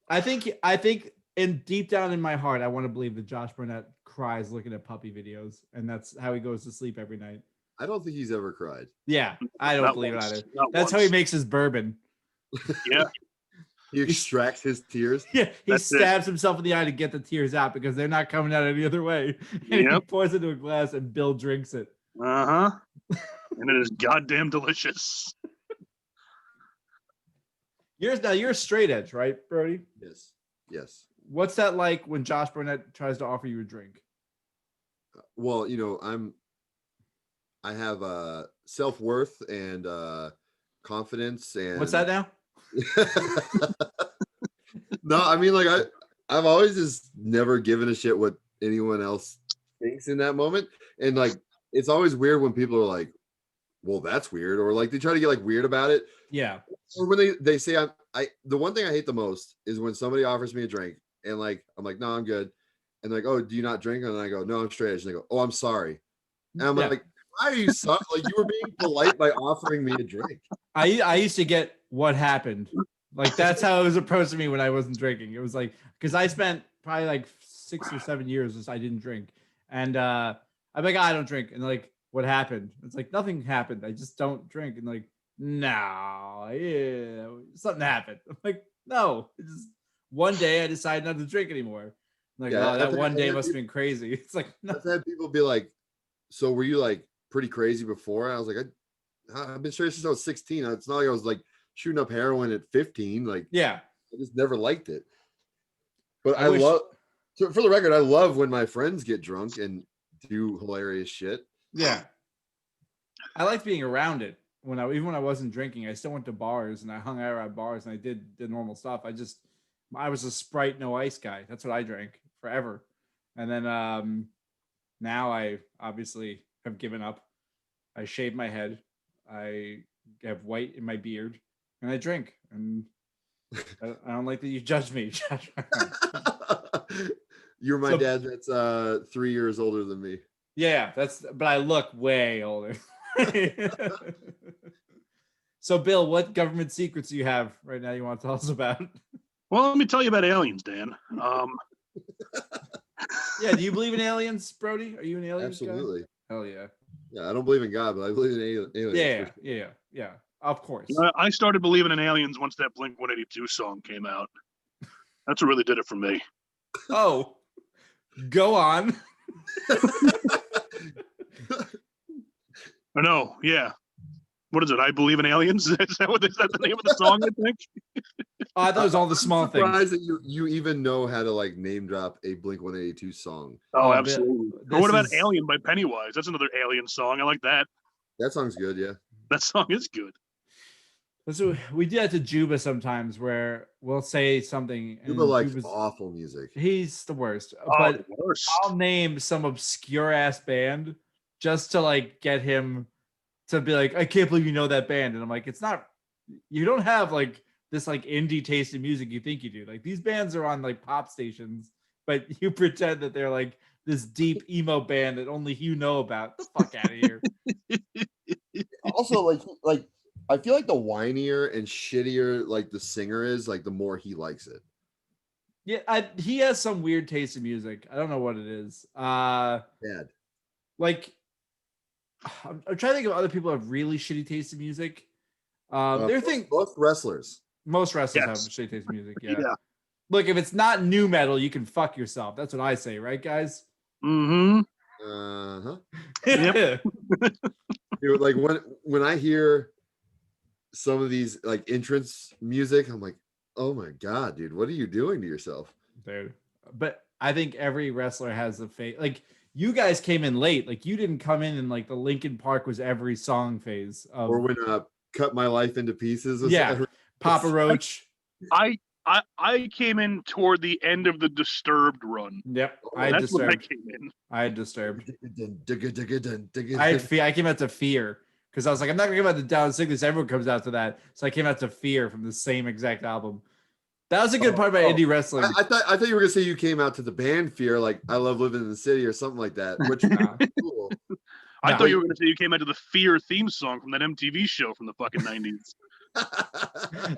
Speaker 1: I think in deep down in my heart, I want to believe that Josh Barnett cries looking at puppy videos. And that's how he goes to sleep every night.
Speaker 3: I don't think he's ever cried.
Speaker 1: Yeah, I don't believe it either. That's how he makes his bourbon.
Speaker 2: Yeah.
Speaker 3: He extracts his tears.
Speaker 1: Yeah, he stabs himself in the eye to get the tears out because they're not coming out any other way. And he pours it into a glass and Bill drinks it.
Speaker 2: Uh-huh. And it is goddamn delicious.
Speaker 1: You're a straight edge, right, Brody?
Speaker 3: Yes.
Speaker 1: What's that like when Josh Barnett tries to offer you a drink?
Speaker 3: Well, I have self-worth and confidence and
Speaker 1: what's that now?
Speaker 3: No, I mean, like I've always just never given a shit what anyone else thinks in that moment. And like it's always weird when people are like, well, that's weird, or like they try to get like weird about it.
Speaker 1: Yeah.
Speaker 3: Or when they say the one thing I hate the most is when somebody offers me a drink and like I'm like, no, I'm good. And like, oh, do you not drink? And I go, no, I'm straight edge. And they go, oh, I'm sorry. And I'm like, why are you so like you were being polite by offering me a drink?
Speaker 1: I used to get what happened. Like that's how it was approached to me when I wasn't drinking. It was like, because I spent probably like 6 or 7 years I didn't drink. And I'm like, I don't drink. And like, what happened? It's like nothing happened. I just don't drink. And like, no, yeah, something happened. I'm like, no, it's just one day I decided not to drink anymore. I'm like, oh, that one day must have been crazy. It's like, no.
Speaker 3: I've had people be like, so were you like pretty crazy before? And I was like, I've been straight since I was 16. It's not like I was like shooting up heroin at 15. Like,
Speaker 1: yeah,
Speaker 3: I just never liked it. But I love, so for the record, I love when my friends get drunk and do hilarious shit.
Speaker 1: Yeah. I liked being around it. Even when I wasn't drinking, I still went to bars and I hung out at bars and I did the normal stuff. I was a Sprite no ice guy. That's what I drank forever. And then now I obviously have given up. I shave my head. I have white in my beard and I drink. And I don't like that you judge me.
Speaker 3: You're my dad that's 3 years older than me.
Speaker 1: Yeah, but I look way older. So Bill, what government secrets do you have right now you want to tell us about?
Speaker 2: Well, let me tell you about aliens, Dan.
Speaker 1: Yeah, do you believe in aliens, Brody? Are you an alien?
Speaker 3: Absolutely.
Speaker 1: Guy? Hell yeah.
Speaker 3: Yeah, I don't believe in God, but I believe in aliens.
Speaker 1: Yeah. Of course.
Speaker 2: I started believing in aliens once that Blink-182 song came out. That's what really did it for me.
Speaker 1: Oh, go on.
Speaker 2: No, yeah. What is it? I Believe in Aliens? Is that the name of the song, I think?
Speaker 1: Oh, that was all the small
Speaker 3: I'm surprised
Speaker 1: things.
Speaker 3: that you even know how to like name drop a Blink-182 song.
Speaker 2: Oh,
Speaker 1: but
Speaker 2: absolutely. Or what about Alien by Pennywise? That's another Alien song. I like that.
Speaker 3: That song's good, yeah.
Speaker 2: That song is good.
Speaker 1: So we do that to Juba sometimes, where we'll say something and
Speaker 3: Juba likes
Speaker 1: Juba's
Speaker 3: awful music.
Speaker 1: he's the worst.
Speaker 2: Oh,
Speaker 1: But
Speaker 2: the worst.
Speaker 1: I'll name some obscure ass band just to like get him to be like, I can't believe you know that band. And I'm like, it's not, you don't have like this like indie taste in music you think you do. Like these bands are on like pop stations, but you pretend that they're like this deep emo band that only you know about. The fuck out of here.
Speaker 3: Also, like I feel like the whinier and shittier like the singer is, like the more he likes it.
Speaker 1: Yeah, he has some weird taste in music. I don't know what it is.
Speaker 3: Bad.
Speaker 1: Like I'm trying to think of other people who have really shitty taste in music.
Speaker 3: Both wrestlers.
Speaker 1: Most wrestlers have shitty taste in music. Yeah. Look, if it's not new metal, you can fuck yourself. That's what I say, right, guys?
Speaker 2: Mm-hmm.
Speaker 3: Uh-huh.
Speaker 2: Yep.
Speaker 3: Dude, like when I hear some of these like entrance music, I'm like, oh my god, dude, what are you doing to yourself?
Speaker 1: Dude. But I think every wrestler has a phase. Like you guys came in late. Like you didn't come in and like the Linkin Park was every song phase of,
Speaker 3: Or when Cut My Life into Pieces was
Speaker 1: Papa Roach.
Speaker 2: I came in toward the end of the Disturbed run.
Speaker 1: Yep.
Speaker 2: That's when I came in.
Speaker 1: I had Disturbed.
Speaker 3: I
Speaker 1: I came out to Fear because I was like, I'm not gonna come out to Down Sickness. Everyone comes out to that, so I came out to Fear from the same exact album. That was a good part about indie wrestling.
Speaker 3: I thought you were gonna say you came out to the band Fear, like I Love Living in the City or something like that. Which cool.
Speaker 2: I thought you were gonna say you came out to the Fear theme song from that MTV show from the fucking 90s.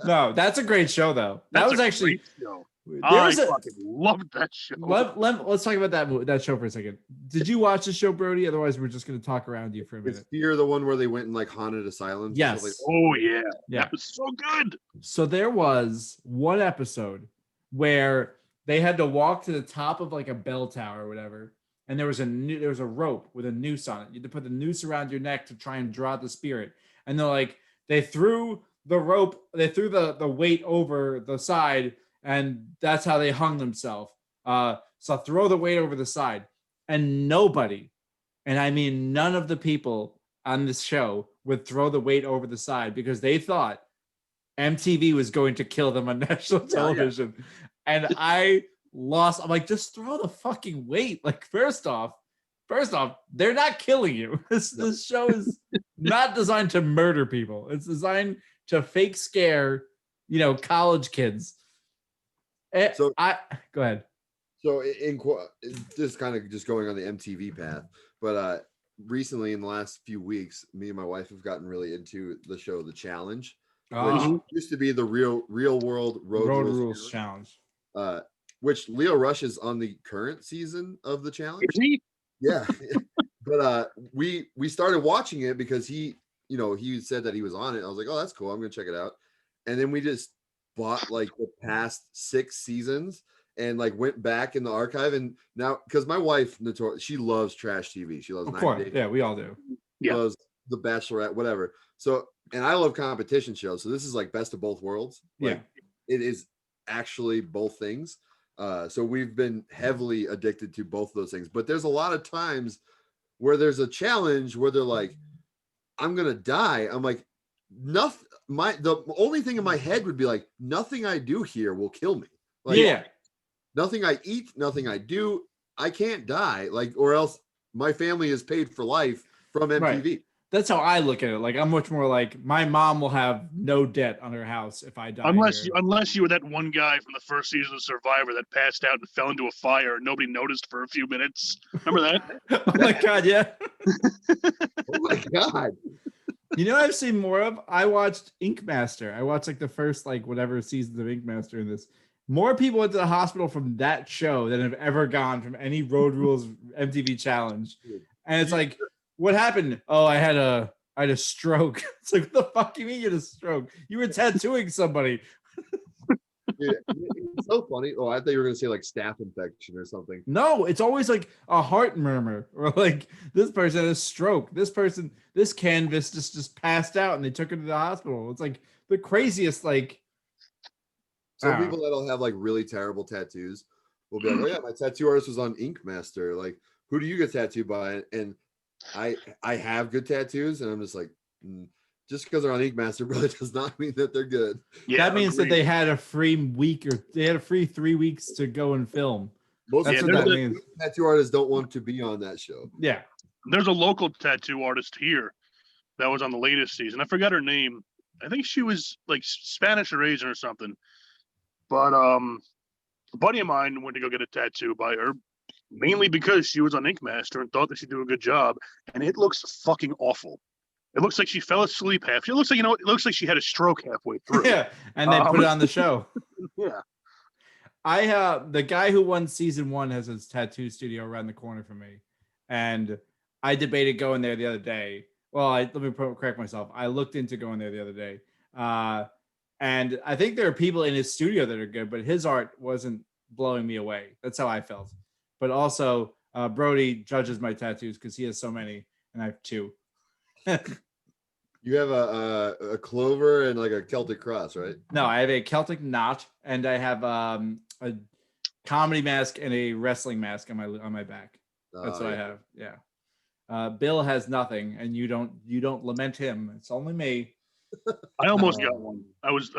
Speaker 1: No, that's a great show though. That was actually
Speaker 2: show. I fucking loved that show.
Speaker 1: Let's talk about that show for a second. Did you watch the show, Brody? Otherwise, we're just going to talk around you for a minute.
Speaker 3: Is Fear the one where they went in like haunted asylums?
Speaker 1: Yes.
Speaker 3: Like,
Speaker 2: oh yeah, that was so good.
Speaker 1: So there was one episode where they had to walk to the top of like a bell tower or whatever, and there was a rope with a noose on it. You had to put the noose around your neck to try and draw out the spirit. And they threw the rope, they threw the weight over the side, and that's how they hung themselves. So throw the weight over the side. And nobody, and I mean none of the people on this show would throw the weight over the side because they thought MTV was going to kill them on national television. Yeah. And I'm like, just throw the fucking weight. Like, first off, they're not killing you. This show is not designed to murder people. It's designed to fake scare, college kids.
Speaker 3: So
Speaker 1: go ahead.
Speaker 3: So in just kind of just going on the MTV path, but recently in the last few weeks, me and my wife have gotten really into the show The Challenge, which used to be the real world road rules
Speaker 1: challenge.
Speaker 3: Which Leo Rush is on the current season of The Challenge.
Speaker 2: Is he?
Speaker 3: Yeah. But we started watching it because he said that he was on it. I was like, oh, that's cool. I'm gonna check it out. And then we just bought like the past 6 seasons and like went back in the archive. And now, because my wife, she loves trash TV. She loves
Speaker 1: 90 Day. Yeah, we all do.
Speaker 3: She loves The Bachelorette, whatever. So, and I love competition shows. So this is like best of both worlds. Like, it is actually both things. So we've been heavily addicted to both those things. But there's a lot of times where there's a challenge where they're like, I'm gonna die. I'm like, nothing. The only thing in my head would be like, nothing I do here will kill me. Like, nothing I eat, nothing I do, I can't die. Like, or else my family is paid for life from MTV.
Speaker 1: Right. That's how I look at it. Like, I'm much more like, my mom will have no debt on her house if I die.
Speaker 2: Unless you were that one guy from the first season of Survivor that passed out and fell into a fire and nobody noticed for a few minutes. Remember that?
Speaker 1: Oh my God, yeah.
Speaker 3: Oh my God.
Speaker 1: I've seen more of? I watched Ink Master. I watched like the first whatever seasons of Ink Master in this. More people went to the hospital from that show than have ever gone from any Road Rules MTV challenge. And it's like, what happened? Oh, I had a stroke. It's like, what the fuck do you mean you had a stroke? You were tattooing somebody.
Speaker 3: Dude, it's so funny. Oh, I thought you were gonna say like staph infection or something.
Speaker 1: No, it's always like a heart murmur, or like this person had a stroke. This canvas just passed out, and they took her to the hospital. It's like the craziest. Like
Speaker 3: Some people that'll have like really terrible tattoos will be like, "Oh yeah, my tattoo artist was on Ink Master." Like, who do you get tattooed by? And I have good tattoos, and I'm just like, just because they're on Ink Master really does not mean that they're good.
Speaker 1: Yeah, that means that they had a free week, or they had a free 3 weeks to go and film. That's what that means.
Speaker 3: Tattoo artists don't want to be on that show.
Speaker 1: Yeah.
Speaker 2: There's a local tattoo artist here that was on the latest season. I forgot her name. I think she was like Spanish or Asian or something. But a buddy of mine went to go get a tattoo by her, mainly because she was on Ink Master and thought that she'd do a good job. And it looks fucking awful. It looks like she fell asleep half. It looks like, it looks like she had a stroke halfway through.
Speaker 1: Yeah, and they put it on the show.
Speaker 2: Yeah.
Speaker 1: The guy who won season 1 has his tattoo studio around the corner from me. And I debated going there the other day. Well, let me correct myself. I looked into going there the other day. And I think there are people in his studio that are good, but his art wasn't blowing me away. That's how I felt. But also, Brody judges my tattoos because he has so many, and I have 2.
Speaker 3: You have a clover and like a Celtic cross, right?
Speaker 1: No, I have a Celtic knot, and I have a comedy mask and a wrestling mask on my back. That's what I have. Yeah. Bill has nothing, and you don't lament him. It's only me.
Speaker 2: I almost got one. I was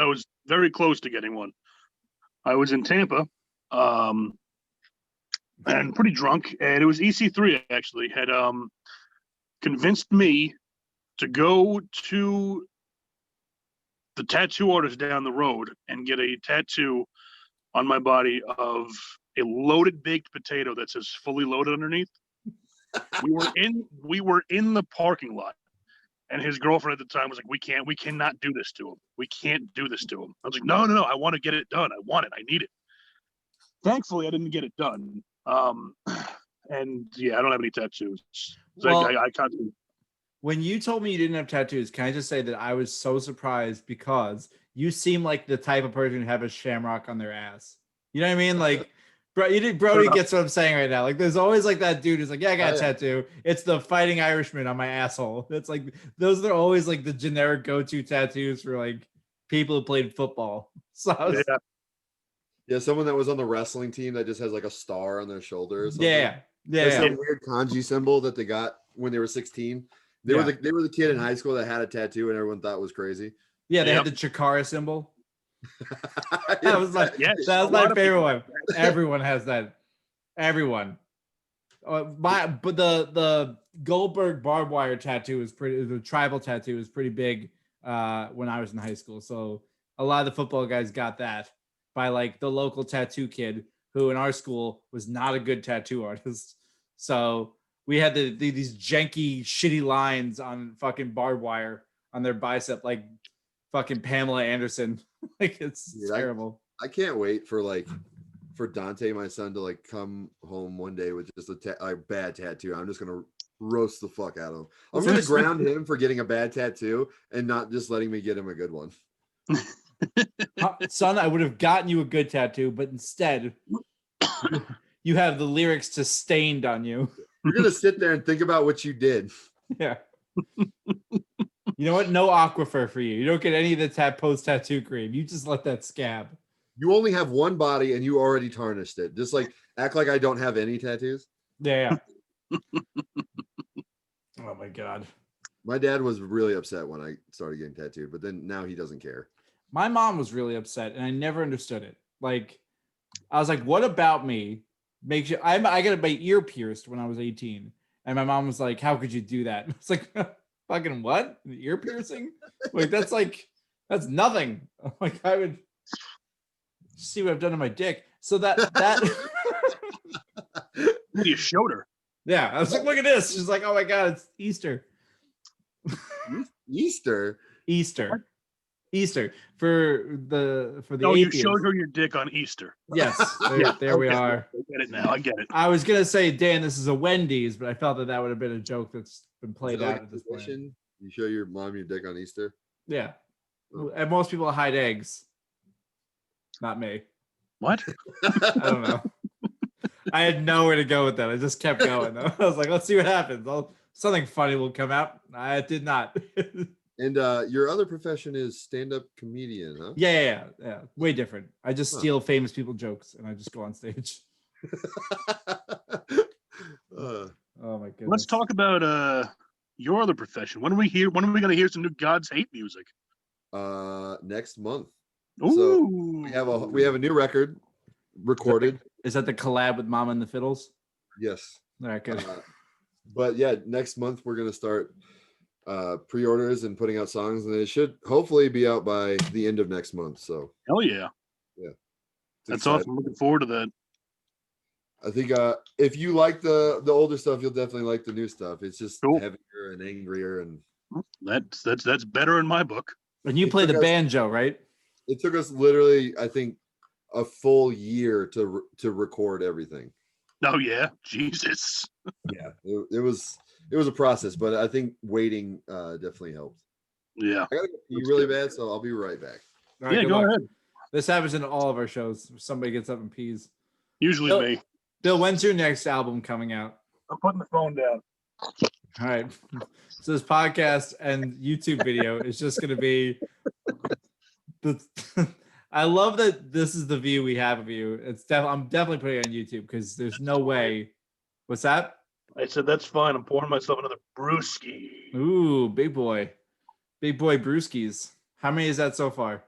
Speaker 2: very close to getting one. I was in Tampa, and pretty drunk, and it was EC3 actually had convinced me to go to the tattoo artist down the road and get a tattoo on my body of a loaded baked potato that says fully loaded underneath. We were in the parking lot, and his girlfriend at the time was like, we cannot do this to him. We can't do this to him. I was like, no, I want to get it done. I want it. I need it. Thankfully, I didn't get it done. And yeah, I don't have any tattoos. So
Speaker 1: Well,
Speaker 2: I constantly.
Speaker 1: When you told me you didn't have tattoos, can I just say that I was so surprised because you seem like the type of person who have a shamrock on their ass. You know what I mean? Like, Brody gets what I'm saying right now. Like, there's always like that dude who's like, yeah, I got a tattoo. It's the Fighting Irishman on my asshole. It's like, those are always like the generic go-to tattoos for like people who played football. So
Speaker 3: yeah, someone that was on the wrestling team that just has like a star on their shoulder or something.
Speaker 1: Yeah.
Speaker 3: There's some weird kanji symbol that they got when they were 16. They were the kid in high school that had a tattoo and everyone thought was crazy.
Speaker 1: Yeah, they had the Chikara symbol. That was my favorite one. Everyone has that. Everyone. But the Goldberg barbed wire tattoo is the tribal tattoo is pretty big when I was in high school. So a lot of the football guys got that by like the local tattoo kid who in our school was not a good tattoo artist. So we had these janky, shitty lines on fucking barbed wire on their bicep, like fucking Pamela Anderson. Like, it's terrible.
Speaker 3: I can't wait for Dante, my son, to like come home one day with just a bad tattoo. I'm just gonna roast the fuck out of him. I'm gonna ground him for getting a bad tattoo and not just letting me get him a good one.
Speaker 1: Son, I would have gotten you a good tattoo, but instead you have the lyrics to Stained on you.
Speaker 3: You're gonna sit there and think about what you did.
Speaker 1: Yeah. You know what? No Aquifer for you. You don't get any of the post-tattoo cream. You just let that scab.
Speaker 3: You only have one body and you already tarnished it. Just like act like I don't have any tattoos.
Speaker 1: Yeah. Oh my God.
Speaker 3: My dad was really upset when I started getting tattooed, but then now he doesn't care.
Speaker 1: My mom was really upset and I never understood it. Like, I was like, what about me makes you I got my ear pierced when I was 18. And my mom was like, how could you do that? It's like, fucking what? The ear piercing? Like, that's nothing. Like, I would see what I've done to my dick. So that
Speaker 2: You showed her.
Speaker 1: Yeah, I was like, look at this. She's like, oh my God, it's Easter.
Speaker 3: Easter
Speaker 1: for the
Speaker 2: No, you showed her your dick on Easter.
Speaker 1: Yes, there we are.
Speaker 2: I get it now. I get it.
Speaker 1: I was gonna say, Dan, this is a Wendy's, but I felt that would have been a joke that's been played out at this point.
Speaker 3: You show your mom your dick on Easter?
Speaker 1: Yeah, and most people hide eggs. not me.
Speaker 2: What?
Speaker 1: I don't know. I had nowhere to go with that. I just kept going. I was like, let's see what happens. Something funny will come out. I did not.
Speaker 3: And your other profession is stand-up comedian, huh?
Speaker 1: Yeah. Way different. I just steal famous people jokes and I just go on stage. Oh my goodness.
Speaker 2: Let's talk about your other profession. When are we gonna hear some new God's Hate music?
Speaker 3: Next month.
Speaker 2: Ooh.
Speaker 3: So we have a new record recorded.
Speaker 1: Is that the collab with Mama and the Fiddles?
Speaker 3: Yes.
Speaker 1: All right, good.
Speaker 3: But yeah, next month we're gonna start pre-orders and putting out songs, and it should hopefully be out by the end of next month. So
Speaker 2: hell yeah. That's exciting. Awesome. Looking forward to that.
Speaker 3: I think if you like the older stuff, you'll definitely like the new stuff. It's just heavier and angrier, and
Speaker 2: that's better in my book.
Speaker 1: And you play the banjo, right?
Speaker 3: It took us literally, I think, a full year to record everything.
Speaker 2: Oh yeah, Jesus.
Speaker 3: Yeah, it was a process, but I think waiting definitely helped.
Speaker 2: Yeah,
Speaker 3: I gotta go pee really bad, so I'll be right back.
Speaker 1: All right, go ahead. This happens in all of our shows. Somebody gets up and pees.
Speaker 2: Usually me.
Speaker 1: Bill, when's your next album coming out?
Speaker 2: I'm putting the phone down.
Speaker 1: All right. So this podcast and YouTube video is just going to be I love that this is the view we have of you. I'm definitely putting it on YouTube because there's no way. What's that?
Speaker 2: I said that's fine. I'm pouring myself another brewski.
Speaker 1: Ooh, big boy brewskis. How many is that so far?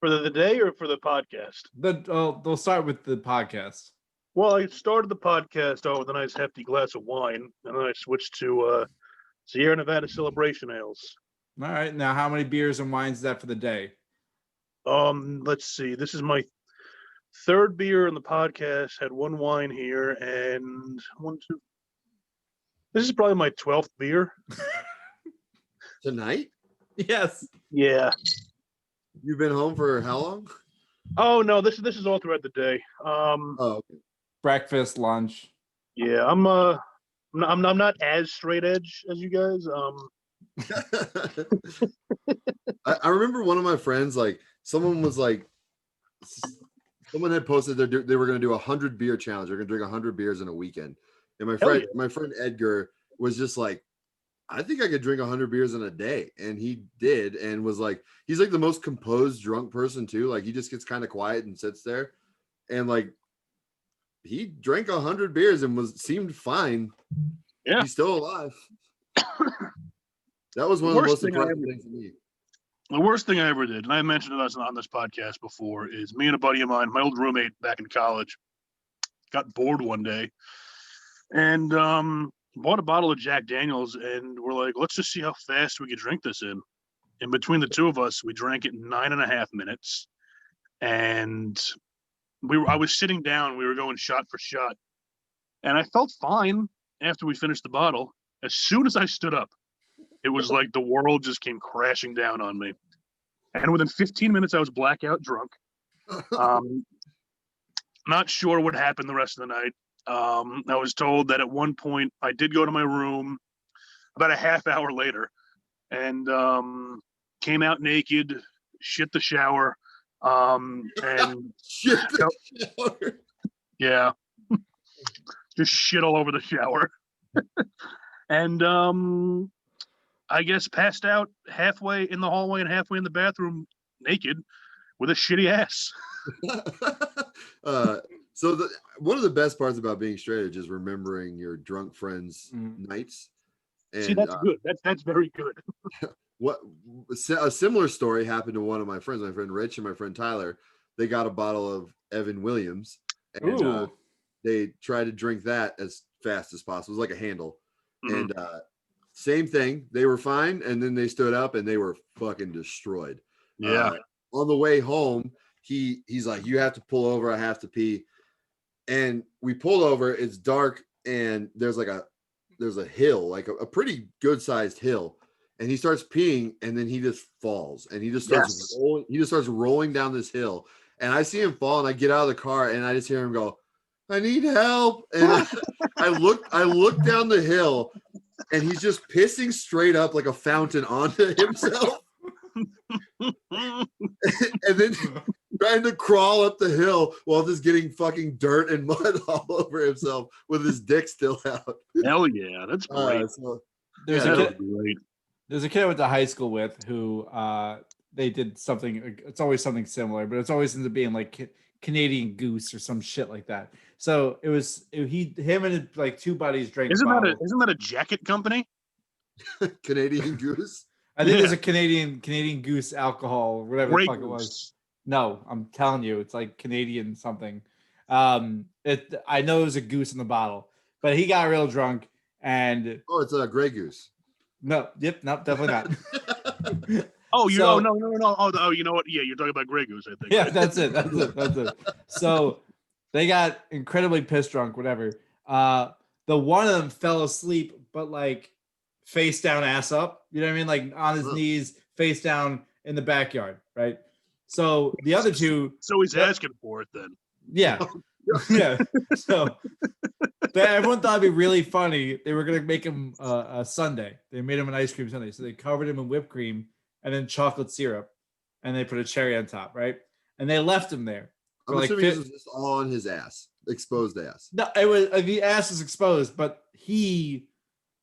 Speaker 2: For the day or for the podcast?
Speaker 1: They'll start with the podcast.
Speaker 2: Well, I started the podcast out with a nice hefty glass of wine, and then I switched to Sierra Nevada Celebration Ales.
Speaker 1: All right. Now, how many beers and wines is that for the day?
Speaker 2: Let's see. This is my third beer in the podcast. Had one wine here, and 1, 2. This is probably my 12th beer.
Speaker 3: Tonight?
Speaker 1: Yes.
Speaker 2: Yeah.
Speaker 3: You've been home for how long?
Speaker 2: Oh no, this is all throughout the day.
Speaker 3: Okay.
Speaker 1: Breakfast, lunch.
Speaker 2: Yeah, I'm not as straight edge as you guys.
Speaker 3: I remember one of my friends, like someone had posted they were going to do 100 beer challenge. They're going to drink 100 beers in a weekend. And my friend Edgar was just like, I think I could drink 100 beers in a day. And he did, and was like, he's like the most composed drunk person too. Like he just gets kind of quiet and sits there. And like, he drank 100 beers and seemed fine.
Speaker 2: Yeah.
Speaker 3: He's still alive. That was one of the most impressive things to me.
Speaker 2: The worst thing I ever did, and I mentioned it on this podcast before, is me and a buddy of mine, my old roommate back in college, got bored one day and bought a bottle of Jack Daniels, and we're like, let's just see how fast we could drink this in. And between the two of us, we drank it in 9.5 minutes. And I was sitting down, we were going shot for shot. And I felt fine after we finished the bottle. As soon as I stood up, it was like the world just came crashing down on me. And within 15 minutes, I was blackout drunk. Not sure what happened the rest of the night. I was told that at one point I did go to my room about a half hour later and came out naked, shit the shower, and
Speaker 3: shit the shower.
Speaker 2: Yeah, just shit all over the shower, and I guess passed out halfway in the hallway and halfway in the bathroom naked with a shitty ass.
Speaker 3: So one of the best parts about being straight edge is remembering your drunk friends' nights. And,
Speaker 2: see, that's good. That's very good.
Speaker 3: A similar story happened to one of my friends, my friend Rich and my friend Tyler. They got a bottle of Evan Williams, and they tried to drink that as fast as possible. It was like a handle. And same thing. They were fine, and then they stood up and they were fucking destroyed.
Speaker 2: Yeah.
Speaker 3: On the way home, he's like, "You have to pull over. I have to pee." And we pulled over. It's dark, and there's a hill, like a pretty good sized hill. And he starts peeing, and then he just falls, and he just starts rolling down this hill. And I see him fall, and I get out of the car, and I just hear him go, "I need help." And I look down the hill, and he's just pissing straight up like a fountain onto himself. And trying to crawl up the hill while just getting fucking dirt and mud all over himself with his dick still out.
Speaker 2: Hell yeah, that's great.
Speaker 1: There's
Speaker 3: Yeah,
Speaker 1: a
Speaker 3: that
Speaker 1: kid,
Speaker 2: Great.
Speaker 1: there's a kid I went to high school with who they did something. It's always something similar, but it's always ends up being like Canadian Goose or some shit like that. So him and like two buddies drank a bottle.
Speaker 2: Isn't that a jacket company?
Speaker 3: Canadian Goose.
Speaker 1: I think there's
Speaker 2: Yeah.
Speaker 1: a Canadian Goose alcohol, whatever
Speaker 2: Grey
Speaker 1: the fuck it was.
Speaker 2: Goose.
Speaker 1: No, I'm telling you, it's like Canadian something. I know there's a goose in the bottle, but he got real drunk and
Speaker 3: Oh, it's a Grey Goose.
Speaker 1: no, definitely not.
Speaker 2: Oh,
Speaker 1: So-
Speaker 2: no. Oh, you know what? Yeah, you're talking about Grey Goose, I think.
Speaker 1: Yeah,
Speaker 2: right?
Speaker 1: that's it. So they got incredibly pissed drunk, whatever. The one of them fell asleep, but like face down, ass up. You know what I mean? Like on his knees, face down in the backyard, right? So the other two,
Speaker 2: So he's asking for it then.
Speaker 1: yeah, yeah. So everyone thought it'd be really funny. They were gonna make him a sundae. They made him an ice cream sundae. So they covered him in whipped cream and then chocolate syrup, and they put a cherry on top, right? And they left him there.
Speaker 3: I'm
Speaker 1: for
Speaker 3: assuming this was just on his ass, exposed ass.
Speaker 1: No, it was the ass was exposed, but he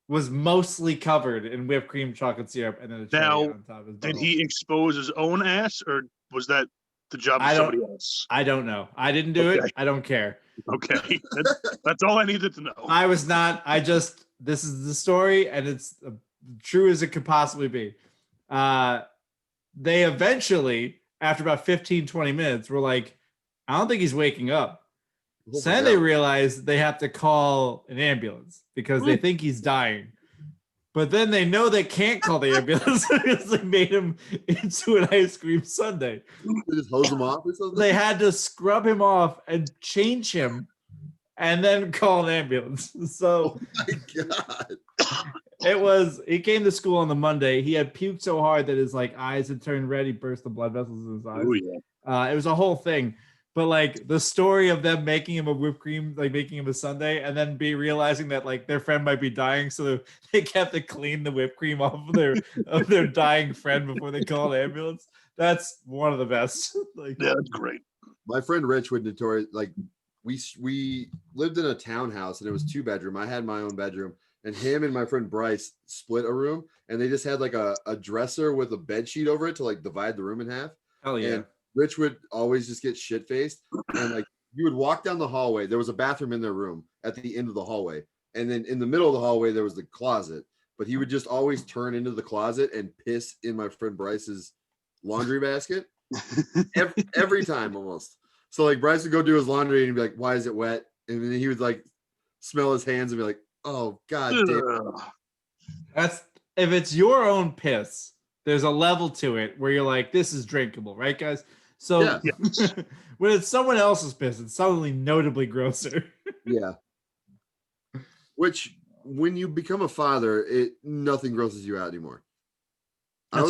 Speaker 1: was mostly covered in whipped cream, chocolate syrup, and then a cherry
Speaker 2: Now,
Speaker 1: on top of his
Speaker 2: Did
Speaker 1: butthole.
Speaker 2: he expose his own ass, or was that the job of
Speaker 1: I don't-
Speaker 2: somebody else?
Speaker 1: I don't know. I didn't do it.
Speaker 2: Okay.
Speaker 1: I don't care.
Speaker 2: Okay, that's all I needed to know.
Speaker 1: I was not. This is the story, and it's true as it could possibly be. They eventually, after about 15, 20 minutes, were like, I don't think he's waking up.
Speaker 3: Oh
Speaker 1: So
Speaker 3: my
Speaker 1: then they
Speaker 3: God.
Speaker 1: realize they have to call an ambulance because they think he's dying. But then they know they can't call the ambulance because they made him into an ice cream sundae.
Speaker 3: They just hose him off or something.
Speaker 1: They had to scrub him off and change him and then call an ambulance. So
Speaker 3: Oh my God.
Speaker 1: he came to school on the Monday. He had puked so hard that his like eyes had turned red. He burst the blood vessels in his eyes.
Speaker 2: Oh yeah.
Speaker 1: It was a whole thing. But like the story of them making him a whipped cream, like making him a sundae, and then realizing that like their friend might be dying, so they kept to clean the whipped cream off of their dying friend before they called an ambulance. That's one of the best. Like,
Speaker 2: Yeah, that's great.
Speaker 3: My friend Rich would notorious like we lived in a townhouse and it was 2-bedroom. I had my own bedroom, and him and my friend Bryce split a room, and they just had like a dresser with a bed sheet over it to like divide the room in half.
Speaker 1: hell yeah.
Speaker 3: And Rich would always just get shit faced, and like you would walk down the hallway. There was a bathroom in their room at the end of the hallway, and then in the middle of the hallway there was the closet. But he would just always turn into the closet and piss in my friend Bryce's laundry basket every time almost. So like Bryce would go do his laundry and he'd be like, "Why is it wet?" And then he would like smell his hands and be like, "Oh God damn!"
Speaker 2: Ugh.
Speaker 1: That's if it's your own piss, there's a level to it where you're like, this is drinkable, right, guys? So
Speaker 3: Yeah.
Speaker 1: when it's someone else's piss, it's suddenly notably grosser.
Speaker 3: Yeah. Which, when you become a father, nothing grosses you out anymore. I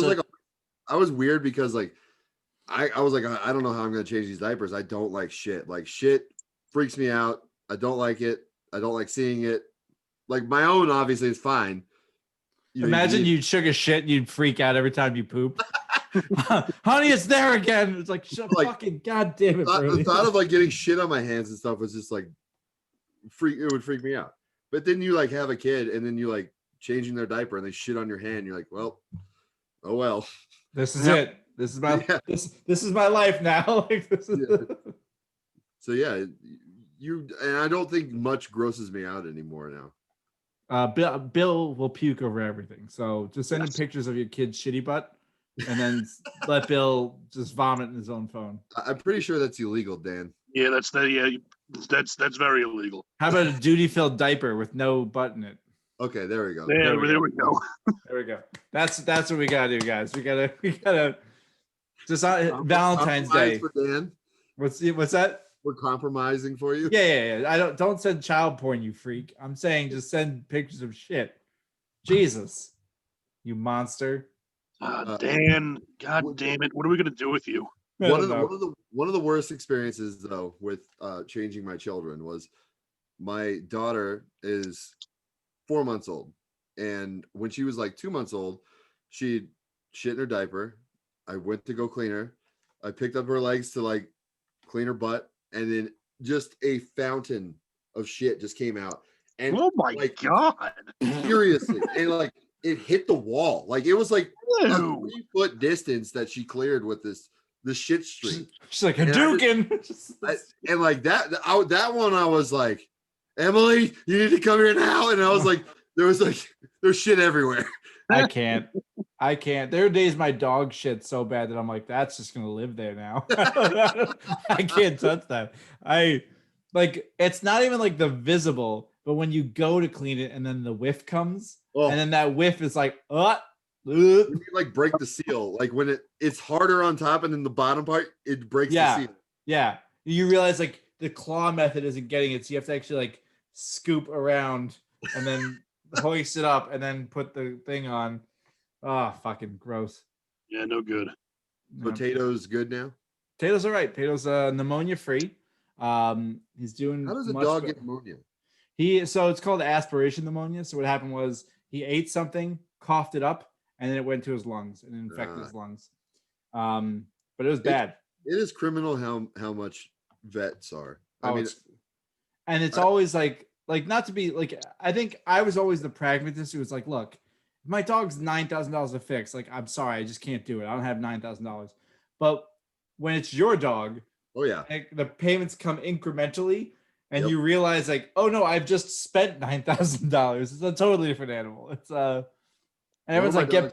Speaker 3: was weird because like I was like, I don't know how I'm gonna change these diapers. I don't like shit. Like shit freaks me out. I don't like it. I don't like seeing it. Like my own obviously is fine.
Speaker 1: Imagine you took a shit and you'd freak out every time you poop. Honey, it's there again. It's like,
Speaker 3: Like,
Speaker 1: fucking goddamn it,
Speaker 3: the
Speaker 1: Brody.
Speaker 3: thought of like getting shit on my hands and stuff was just like it would freak me out. But then you like have a kid and then you like changing their diaper and they shit on your hand. You're like, well, oh well.
Speaker 1: This is it. This is my
Speaker 3: Yeah.
Speaker 1: this is my life now. Like, this is
Speaker 3: Yeah. So yeah, and I don't think much grosses me out anymore now.
Speaker 1: Bill will puke over everything. So just send him pictures of your kid's shitty butt and then let Bill just vomit in his own phone.
Speaker 3: I'm pretty sure that's illegal, Dan.
Speaker 2: Yeah, that's very illegal.
Speaker 1: How about a duty-filled diaper with no butt in it?
Speaker 3: Okay, there we go.
Speaker 2: Yeah,
Speaker 1: There we
Speaker 2: there we go.
Speaker 1: There we go. That's what we gotta do, guys. We gotta just on Valentine's Day.
Speaker 3: Compromise for Dan.
Speaker 1: What's that?
Speaker 3: We're compromising for you.
Speaker 1: Yeah. I don't send child porn, you freak. I'm saying just send pictures of shit. Jesus, you monster.
Speaker 2: Dan, God damn it! What are we gonna do with you?
Speaker 1: I
Speaker 3: One
Speaker 1: don't know.
Speaker 3: of the worst experiences though with changing my children was my daughter is 4 months old, and when she was like 2 months old, she shit in her diaper. I went to go clean her. I picked up her legs to like clean her butt, and then just a fountain of shit just came out. And
Speaker 2: oh my
Speaker 3: like,
Speaker 2: God.
Speaker 3: seriously, and like it hit the wall. Like it was like a
Speaker 2: Ew.
Speaker 3: 3-foot distance that she cleared with this shit streak.
Speaker 1: She's like
Speaker 3: And I
Speaker 1: Hadouken.
Speaker 3: and like that one, I was like, Emily, you need to come here now. And I was like, there's shit everywhere.
Speaker 1: I can't. There are days my dog shit so bad that I'm like, that's just gonna live there now. I can't touch that. It's not even like the visible, but when you go to clean it and then the whiff comes, and then that whiff is like,
Speaker 3: You like break the seal, like when it's harder on top, and then the bottom part it breaks the seal.
Speaker 1: Yeah, you realize like the claw method isn't getting it, so you have to actually like scoop around and then hoist it up and then put the thing on. Oh, fucking gross.
Speaker 2: Yeah, no good.
Speaker 3: Potatoes good now.
Speaker 1: Potato's all right. Potato's pneumonia free. He's doing.
Speaker 3: How does a
Speaker 1: much
Speaker 3: dog
Speaker 1: better.
Speaker 3: get pneumonia?
Speaker 1: So it's called aspiration pneumonia. So what happened was he ate something, coughed it up, and then it went to his lungs and infected his lungs. But it was bad.
Speaker 3: It is criminal how much vets are. I mean,
Speaker 1: it's always like not to be like. I think I was always the pragmatist who was like, look, if my dog's $9,000 to fix. Like, I'm sorry, I just can't do it. I don't have $9,000. But when it's your dog,
Speaker 3: oh yeah,
Speaker 1: the payments come incrementally. And you realize, like, oh no, I've just spent $9,000. It's a totally different animal. It's and everyone's like, go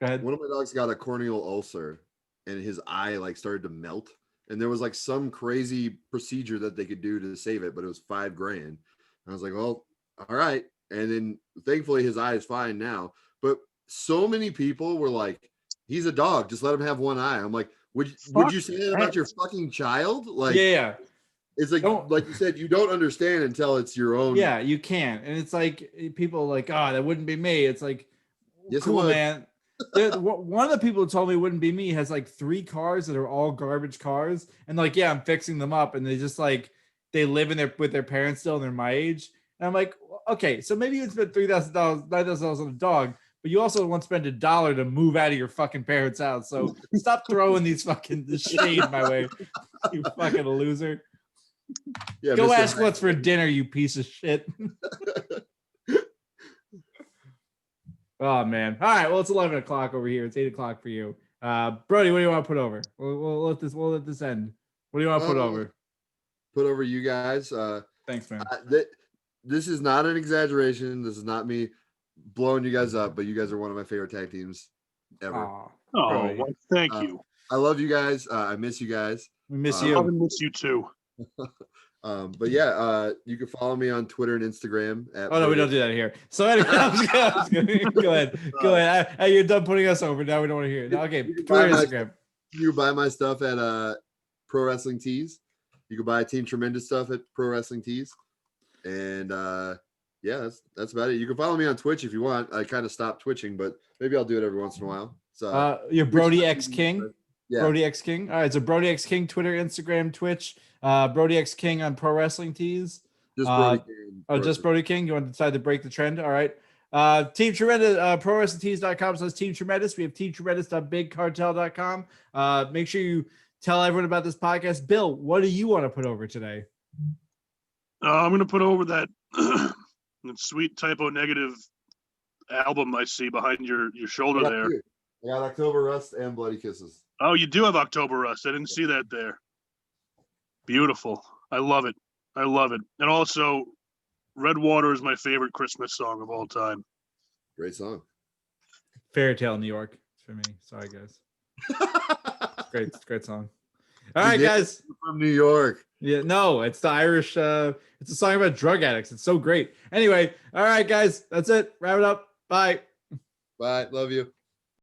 Speaker 1: ahead.
Speaker 3: One of my dogs got a corneal ulcer, and his eye like started to melt, and there was like some crazy procedure that they could do to save it, but it was $5,000. And I was like, well, all right. And then thankfully his eye is fine now. But so many people were like, he's a dog, just let him have one eye. I'm like, would you say that about your fucking child? Like,
Speaker 1: yeah.
Speaker 3: It's like you said, you don't understand until it's your own.
Speaker 1: Yeah, you can't. And it's like people are like, oh, that wouldn't be me. It's like,
Speaker 3: yes,
Speaker 1: cool, man. One of the people who told me it wouldn't be me has like 3 cars that are all garbage cars. And like, yeah, I'm fixing them up. And they just like, they live with their parents still and they're my age. And I'm like, okay, so maybe you would spend $3,000, $9,000 on a dog, but you also won't spend $1 to move out of your fucking parents' house. So stop throwing this shade my way, you fucking loser. Yeah, go ask what's for dinner, you piece of shit. Oh man. All right. Well, it's 11 o'clock over here. It's 8 o'clock for you. Brody, what do you want to put over? We'll let this end. What do you want to put over?
Speaker 3: Put over you guys.
Speaker 1: Thanks, man.
Speaker 3: This is not an exaggeration. This is not me blowing you guys up, but you guys are one of my favorite tag teams ever.
Speaker 2: Well, thank you.
Speaker 3: I love you guys. I miss you guys.
Speaker 1: We miss you.
Speaker 2: I miss you too.
Speaker 3: But yeah, you can follow me on Twitter and Instagram.
Speaker 1: No, we don't do that here. So anyway, go ahead. You're done putting us over. Now we don't want to hear it. Okay, Twitter, Instagram.
Speaker 3: You can buy my stuff at Pro Wrestling Tees. You can buy Team Tremendous stuff at Pro Wrestling Tees. And yeah, that's about it. You can follow me on Twitch if you want. I kind of stopped twitching, but maybe I'll do it every once in a while. So
Speaker 1: you're Brody X King.
Speaker 3: Yeah.
Speaker 1: Brody X King. All right, so Brody X King, Twitter, Instagram, Twitch. Brody X King on Pro Wrestling Tees.
Speaker 3: Just Brody King.
Speaker 1: Just Brody King. You want to decide to break the trend? All right. Team Tremendous, ProWrestlingTees.com/Team Tremendous. We have teamtremendous.bigcartel.com. Make sure you tell everyone about this podcast. Bill, what do you want to put over today?
Speaker 2: I'm going to put over that sweet typo negative album I see behind your shoulder there.
Speaker 3: I got October Rust and Bloody Kisses.
Speaker 2: Oh, you do have October Rust. I didn't see that there. Beautiful. I love it. And also, Red Water is my favorite Christmas song of all time.
Speaker 3: Great song.
Speaker 1: Fairy Tale New York for me. Sorry, guys. It's a great song. All right, guys.
Speaker 3: From New York.
Speaker 1: Yeah, no, it's the Irish. It's a song about drug addicts. It's so great. Anyway, all right, guys. That's it. Wrap it up. Bye.
Speaker 3: Bye. Love you.